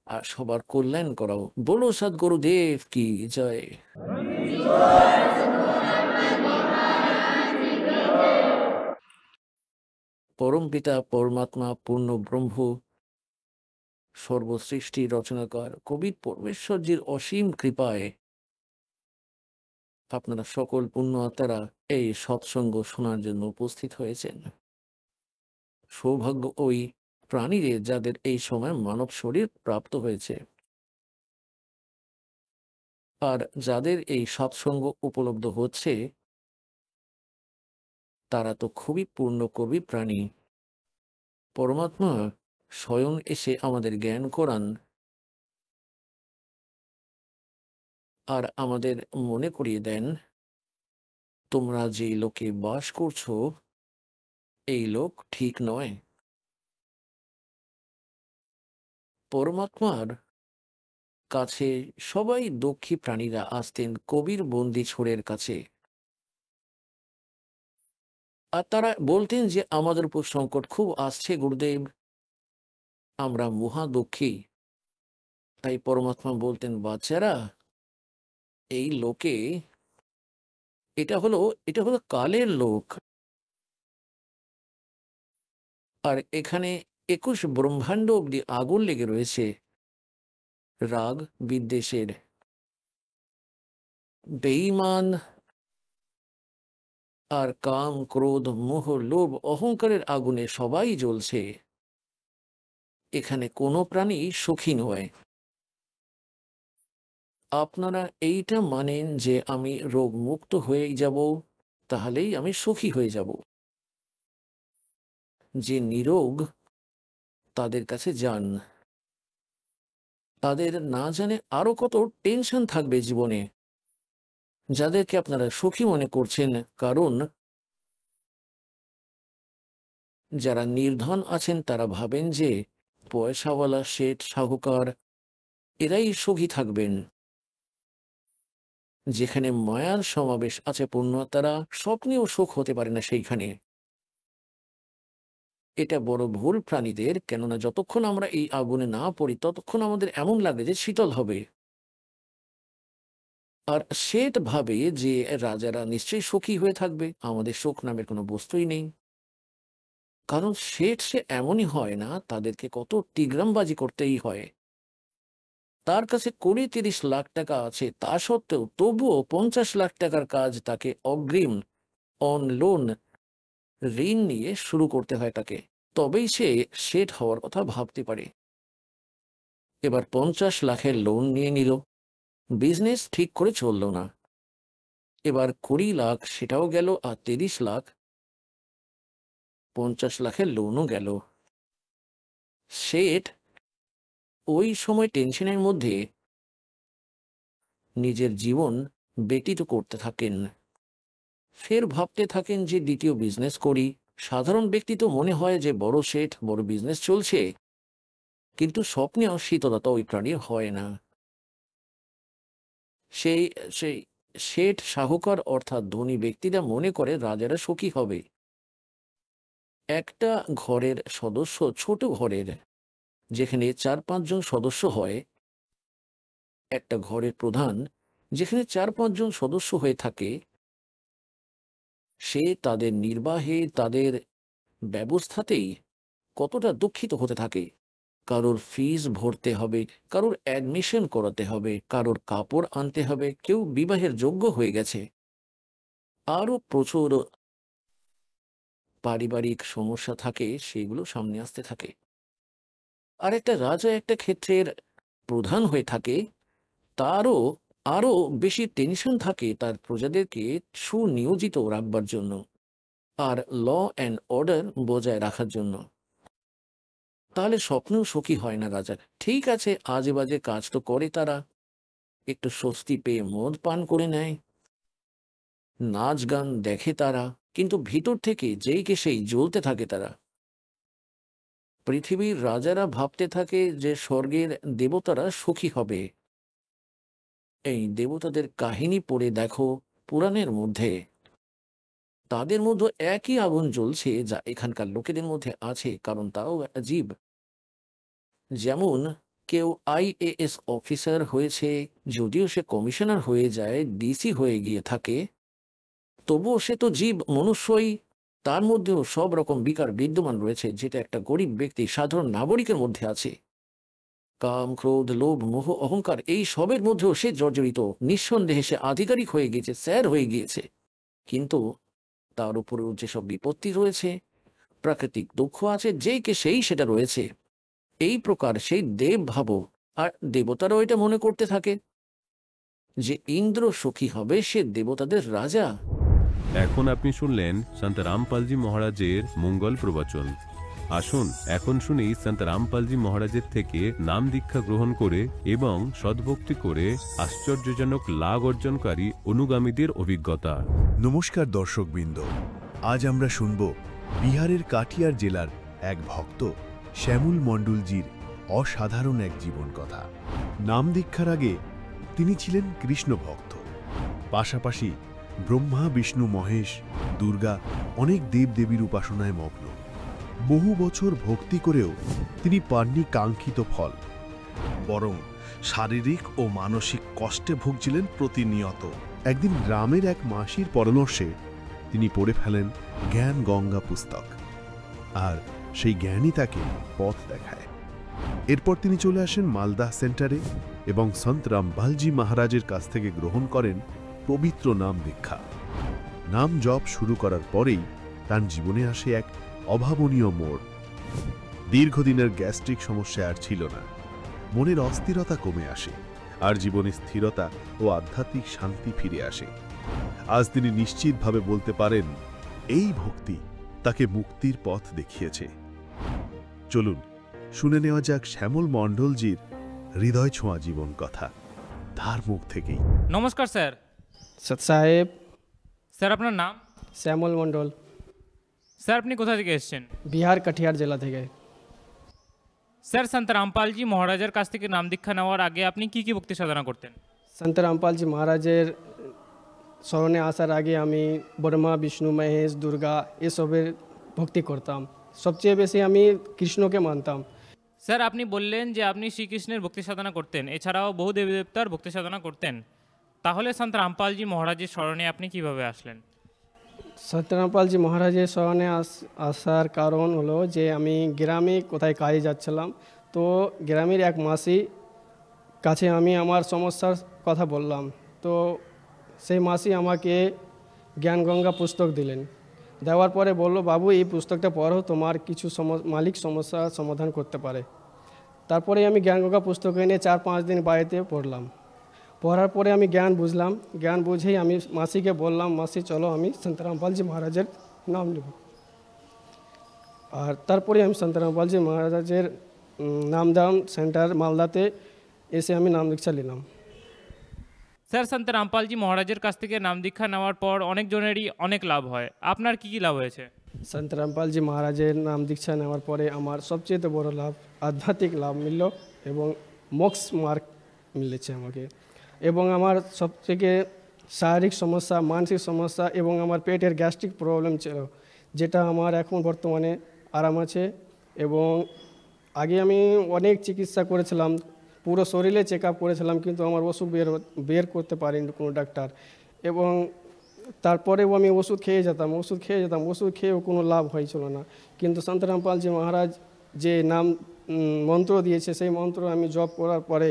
আর সবার কল্যাণ করাও। বলো সদ্গুরুদেব কি জয়। পরম পিতা পরমাত্মা পূর্ণ ব্রহ্ম সর্বসৃষ্টি রচনাকার কবির পরমেশ্বরজির অসীম কৃপায় আপনারা সকল পুণ্য আত্মারা এই সৎসঙ্গ শোনার জন্য উপস্থিত হয়েছেন। সৌভাগ্য ওই প্রাণীদের যাদের এই সময় মানব শরীর প্রাপ্ত হয়েছে, আর যাদের এই সৎসঙ্গ উপলব্ধ হচ্ছে তারা তো খুবই পূর্ণকবি প্রাণী। পরমাত্মা স্বয়ং এসে আমাদের জ্ঞান করান আর আমাদের মনে করিয়ে দেন তোমরা যে লোকে বাস করছো এই লোক ঠিক নয়। পরমাত্মার কাছে সবাই দুঃখী প্রাণীরা আসতেন কবির বন্দি ছোড়ের কাছে, আর তারা বলতেন যে আমাদের উপর সংকট খুব আসছে গুরুদেব, আমরা মহা দুঃখী। তাই পরমাত্মা বলতেন বাচ্চারা এই লোকে এটা হলো কালের লোক, আর এখানে 21 ব্রহ্মাণ্ড অব্দি আগুন লেগে রয়েছে রাগ বিদ্বেষের। বেঈমান আর কাম, ক্রোধ, মোহ, লোভ, অহংকারের আগুনে সবাই জ্বলছে। এখানে কোনো প্রাণী সুখী নয়। আপনারা এইটা মানেন যে আমি রোগ মুক্ত হয়ে যাব, তাহলেই আমি সুখী হয়ে যাব। যে নিরোগ তাদের কাছে যান, তাদের না জানে আরো কত টেনশন থাকবে জীবনে। যাদেরকে আপনারা সুখী মনে করছেন, কারণ যারা নির্ধন আছেন তারা ভাবেন যে পয়সাওয়ালা, শেঠ, সাহুকার এরাই সুখী থাকবেন। যেখানে মায়ার সমাবেশ আছে পূর্ণতারা স্বপ্নেও সুখ হতে পারে না সেইখানে। এটা বড় ভুল প্রাণীদের, কেননা যতক্ষণ আমরা এই আগুনে না পড়ি ততক্ষণ আমাদের এমন লাগে যে শীতল হবে। আর শেঠ ভাবে যে রাজারা নিশ্চয়ই সুখী হয়ে থাকবে, আমাদের সুখ নামের কোনো বস্তুই নেই। কারণ শেঠ সে এমনই হয় না, তাদেরকে কত টিগ্রামবাজি করতেই হয়। তার কাছে 20-30 লাখ টাকা আছে, তা সত্ত্বেও তবুও 50 লাখ টাকার কাজ তাকে অগ্রিম, অন লোন, ঋণ নিয়ে শুরু করতে হয় তাকে, তবেই সে শেঠ হওয়ার কথা ভাবতে পারে। এবার 50 লাখের লোন নিয়ে নিল, বিজনেস ঠিক করে চলল না। এবার 20 লাখ সেটাও গেল, আর 30 লাখ, 50 লাখের লোনও গেল। শেঠ ওই সময় টেনশনের মধ্যে নিজের জীবন ব্যতীত করতে থাকেন। ফের ভাবতে থাকেন যে দ্বিতীয় বিজনেস করি। সাধারণ ব্যক্তি তো মনে হয় যে বড় শেঠ, বড় বিজনেস চলছে, কিন্তু স্বপ্নেও শীতলতা ওই প্রাণীর হয় না। সেই সেই শেঠ, সাহুকার অর্থাৎ ধনী ব্যক্তিরা মনে করে রাজারা সুখী হবে। একটা ঘরের সদস্য, ছোট ঘরের, যেখানে 4-5 জন সদস্য হয়, একটা ঘরের প্রধান যেখানে 4-5 জন সদস্য হয়ে থাকে, সে তাদের নির্বাহে, তাদের ব্যবস্থাতেই কতটা দুঃখিত হতে থাকে। কারোর ফিস ভরতে হবে, কারোর অ্যাডমিশন করাতে হবে, কারোর কাপড় আনতে হবে, কেউ বিবাহের যোগ্য হয়ে গেছে, আরো প্রচুর পারিবারিক সমস্যা থাকে, সেগুলো সামনে আসতে থাকে। আর একটা রাজা একটা ক্ষেত্রের প্রধান হয়ে থাকে, তারও আরো বেশি টেনশন থাকে তার প্রজাদেরকে সুনিয়োজিত রাখবার জন্য আর ল অ্যান্ড অর্ডার বজায় রাখার জন্য। তাহলে স্বপ্নেও সুখী হয় না রাজার। ঠিক আছে, আজে বাজে কাজ তো করে তারা, একটু স্বস্তি পেয়ে মদ পান করে নেয়, নাচ গান দেখে তারা, কিন্তু ভিতর থেকে যেই কে সেই জ্বলতে থাকে তারা। পৃথিবীর রাজারা ভাবতে থাকে যে স্বর্গের দেবতারা সুখী হবে। এই দেবতাদের কাহিনী পড়ে দেখো পুরাণের মধ্যে, তাদের মধ্যে একই আগুন জ্বলছে যা এখানকার লোকেদের মধ্যে আছে, কারণ তাও একটা জীব। যেমন কেউ IAS অফিসার হয়েছে, যদিও সে কমিশনার হয়ে যায়, ডিসি হয়ে গিয়ে থাকে, তবুও সে তো জীব, মনুষ্যই। তার মধ্যেও সব রকম বিকার বিদ্যমান রয়েছে, যেটা একটা গরিব ব্যক্তি, সাধারণ নাগরিকের মধ্যে আছে। কাম, ক্রোধ, লোভ, মোহ, অহংকার, এই সবের মধ্যেও সে জর্জরিত। নিঃসন্দেহে সে আধিকারিক হয়ে গিয়েছে, স্যার হয়ে গিয়েছে, কিন্তু তার উপরেও যেসব বিপত্তি রয়েছে, প্রাকৃতিক দুঃখ আছে, যেই কে সেই সেটা রয়েছে। এই প্রকার সেই দেব ভাবো, আর দেবতারাও এটা মনে করতে থাকে যে ইন্দ্র সুখী হবে, সে দেবতাদের রাজা। এখন আপনি শুনলেন সন্ত রামপালজি মহারাজের মঙ্গল প্রবচন। আসুন এখন শুনি সন্ত রামপালজি মহারাজের থেকে নাম দীক্ষা গ্রহণ করে এবং সদ্ভক্তি করে আশ্চর্যজনক লাভ অর্জনকারী অনুগামীদের অভিজ্ঞতা। নমস্কার দর্শকবৃন্দ, আজ আমরা শুনব বিহারের কাটিয়ার জেলার এক ভক্ত শ্যামল মণ্ডলজির অসাধারণ এক জীবন কথা। নাম দীক্ষার আগে তিনি ছিলেন কৃষ্ণ ভক্ত, পাশাপাশি ব্রহ্মা, বিষ্ণু, মহেশ, দুর্গা অনেক দেবদেবীর উপাসনায় মগ্ন। বহু বছর ভক্তি করেও তিনি পাননি কাঙ্ক্ষিত ফল, বরং শারীরিক ও মানসিক কষ্টে ভুগছিলেন প্রতিনিয়ত। একদিন গ্রামের এক মাসির পরামর্শে তিনি পড়ে ফেলেন জ্ঞান গঙ্গা পুস্তক, আর সেই জ্ঞানই তাকে পথ দেখায়। এরপর তিনি চলে আসেন মালদাহ সেন্টারে এবং সন্ত রামপালজি মহারাজের কাছ থেকে গ্রহণ করেন পবিত্র নাম দীক্ষা। নাম জপ শুরু করার পরেই তার জীবনে আসে এক অভাবনীয় মোড়। দীর্ঘদিনের গ্যাস্ট্রিক সমস্যা আর ছিল না, মনের অস্থিরতা কমে আসে, আর জীবনে স্থিরতা ও আধ্যাত্মিক শান্তি ফিরে আসে। আজ তিনি নিশ্চিতভাবে বলতে পারেন, এই ভক্তি তাকে মুক্তির পথ দেখিয়েছে। চলুন শুনে নেওয়া যাক শ্যামল মণ্ডলজির হৃদয় ছোঁয়া জীবন কথা, তার মুখ থেকেই। নমস্কার স্যার। সৎ সাহেব। স্যার আপনার নাম? শ্যামল মণ্ডল। স্যার আপনি কোথা থেকে এসেছেন? বিহার কাঠিয়ার জেলা থেকে। স্যার সন্ত রামপালজি মহারাজের কাছ থেকে নাম দীক্ষা নেওয়ার আগে আপনি কি কি ভক্তি সাধনা করতেন? সন্ত রামপালজি মহারাজের স্মরণে আসার আগে আমি ব্রহ্মা, বিষ্ণু, মহেশ, দুর্গা এসবের ভক্তি করতাম। সবচেয়ে বেশি আমি কৃষ্ণকে মানতাম। স্যার আপনি বললেন যে আপনি শ্রীকৃষ্ণের ভক্তি সাধনা করতেন, এছাড়াও বহু দেবী দেবতার ভক্তি সাধনা করতেন। তাহলে সন্ত রামপালজি মহারাজের স্মরণে আপনি কিভাবে আসলেন? সন্ত রামপালজি মহারাজের স্মরণে আসার কারণ হলো যে আমি গ্রামে কোথায় কাজে যাচ্ছিলাম, তো গ্রামের এক মাসি কাছে আমি আমার সমস্যার কথা বললাম। তো সেই মাসি আমাকে জ্ঞানগঙ্গা পুস্তক দিলেন। দেওয়ার পরে বলল, বাবু এই পুস্তকটা পড়ো, তোমার কিছু মালিক সমস্যার সমাধান করতে পারে। তারপরে আমি জ্ঞানগঙ্গা পুস্তক এনে 4-5 দিন বাড়িতে পড়লাম। পড়ার পরে আমি জ্ঞান বুঝলাম। জ্ঞান বুঝেই আমি মাসিকে বললাম, মাসি চলো আমি সন্ত রামপালজি মহারাজের নাম নেব। আর তারপরে আমি সন্ত রামপালজি মহারাজের নামদান সেন্টার মালদাতে এসে আমি নাম দীক্ষা নিলাম। স্যার সন্ত রামপালজি মহারাজের কাছ থেকে নাম দীক্ষা নেওয়ার পর অনেকজনেরই অনেক লাভ হয়, আপনার কি কি লাভ হয়েছে? সন্ত রামপালজি মহারাজের নাম দীক্ষা নেওয়ার পরে আমার সবচেয়ে বড় লাভ আধ্যাত্মিক লাভ মিলল এবং মোক্ষ মার্গ মিলেছে আমাকে। এবং আমার সবথেকে শারীরিক সমস্যা, মানসিক সমস্যা এবং আমার পেটের গ্যাস্ট্রিক প্রবলেম ছিল, যেটা আমার এখন বর্তমানে আরাম আছে। এবং আগে আমি অনেক চিকিৎসা করেছিলাম, পুরো শরীরে চেক আপ করেছিলাম, কিন্তু আমার ওষুধ বের করতে পারেনি কোনো ডাক্তার। এবং তারপরেও আমি ওষুধ খেয়ে যেতাম, ওষুধ খেয়েও কোনো লাভ হয়েছিল না। কিন্তু সন্ত রামপালজি মহারাজ যে নাম মন্ত্র দিয়েছে, সেই মন্ত্র আমি জপ করার পরে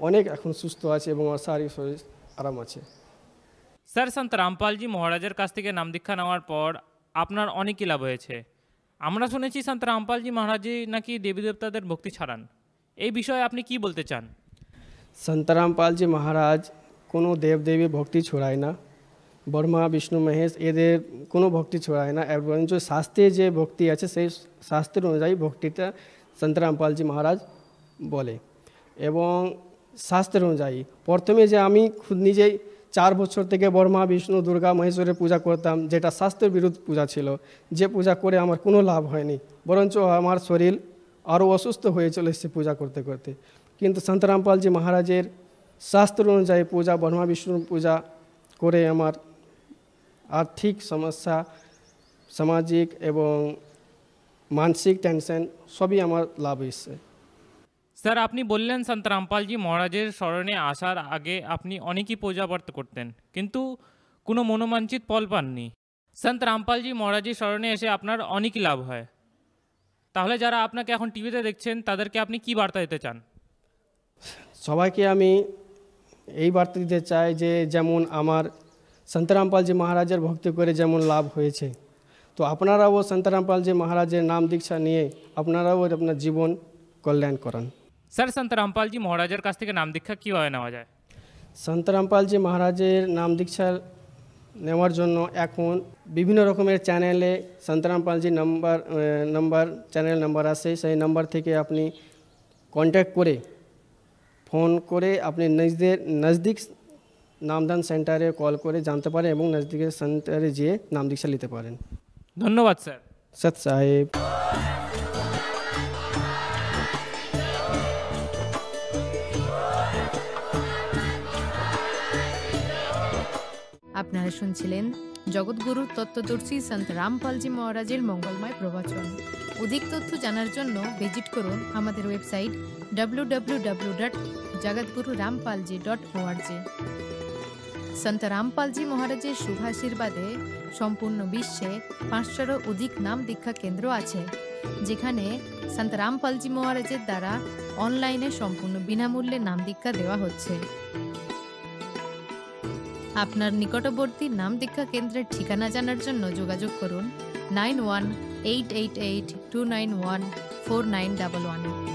অনেক এখন সুস্থ আছে এবং আমার শারীরিক শরীর আরাম আছে। স্যার সন্ত রামপালজি মহারাজের কাছ থেকে নাম দীক্ষা নেওয়ার পর আপনার অনেকই লাভ হয়েছে। আমরা শুনেছি সন্ত রামপালজি মহারাজই নাকি দেবী দেবতাদের ভক্তি ছাড়ান, এই বিষয়ে আপনি কি বলতে চান? সন্ত রামপালজি মহারাজ কোনো দেবদেবী ভক্তি ছড়ায় না, ব্রহ্মা, বিষ্ণু, মহেশ এদের কোনো ভক্তি ছড়ায় না। বরঞ্চ শাস্ত্রে যে ভক্তি আছে সেই শাস্ত্রের অনুযায়ী ভক্তিটা সন্ত রামপালজি মহারাজ বলে। এবং শাস্ত্রের অনুযায়ী প্রথমে যে আমি খুদ নিজেই 4 বছর থেকে ব্রহ্মা, বিষ্ণু, দুর্গা, মহেশ্বরের পূজা করতাম, যেটা শাস্ত্রের বিরুদ্ধ পূজা ছিল, যে পূজা করে আমার কোনো লাভ হয়নি, বরঞ্চ আমার শরীর আরও অসুস্থ হয়ে চলে এসেছে পূজা করতে করতে। কিন্তু সন্ত রামপালজি মহারাজের শাস্ত্র অনুযায়ী পূজা, ব্রহ্মা বিষ্ণুর পূজা করে আমার আর্থিক সমস্যা, সামাজিক এবং মানসিক টেনশন সবই আমার লাভ এসছে। স্যার আপনি বললেন সন্ত রামপালজি মহারাজের স্মরণে আসার আগে আপনি অনেকই পূজা পাঠ করতেন, কিন্তু কোনো মনোবাঞ্ছিত ফল পাননি। সন্ত রামপালজি মহারাজের স্মরণে এসে আপনার অনেকই লাভ হয়। তাহলে যারা আপনাকে এখন টিভিতে দেখছেন তাদেরকে আপনি কি বার্তা দিতে চান? সবাইকে আমি এই বার্তা দিতে চাই যে যেমন আমার সন্ত রামপালজি মহারাজের ভক্তি করে যেমন লাভ হয়েছে, তো আপনারাও সন্ত রামপালজি মহারাজের নাম দীক্ষা নিয়ে আপনারাও আপনার জীবন কল্যাণ করান। স্যার সন্ত রামপালজি মহারাজের কাছ থেকে নাম দীক্ষা কীভাবে নেওয়া যায়? সন্ত রামপালজি মহারাজের নাম দীক্ষা নেওয়ার জন্য এখন বিভিন্ন রকমের চ্যানেলে সন্ত রামপালজি চ্যানেল নাম্বার আছে, সেই নাম্বার থেকে আপনি কন্ট্যাক্ট করে ফোন করে আপনি নজদিক নামদান সেন্টারে কল করে জানতে পারেন এবং নজদিকের সেন্টারে যেয়ে নাম দীক্ষা নিতে পারেন। ধন্যবাদ স্যার। সৎ সাহেব। আপনারা শুনছিলেন জগৎগুরু তত্ত্বদর্শী সন্ত রামপালজি মহারাজের মঙ্গলময় প্রবচন। অধিক তথ্য জানার জন্য ভিজিট করুন আমাদের ওয়েবসাইট www.jagatgururampalji.org। সন্ত রামপালজি মহারাজের শুভাশীর্বাদে সম্পূর্ণ বিশ্বে 500-এরও অধিক নাম দীক্ষা কেন্দ্র আছে, যেখানে সন্ত রামপালজি মহারাজের দ্বারা অনলাইনে সম্পূর্ণ বিনামূল্যে নাম দীক্ষা দেওয়া হচ্ছে। আপনার নিকটবর্তী নাম দীক্ষা কেন্দ্রের ঠিকানা জানার জন্য যোগাযোগ করুন 918882914911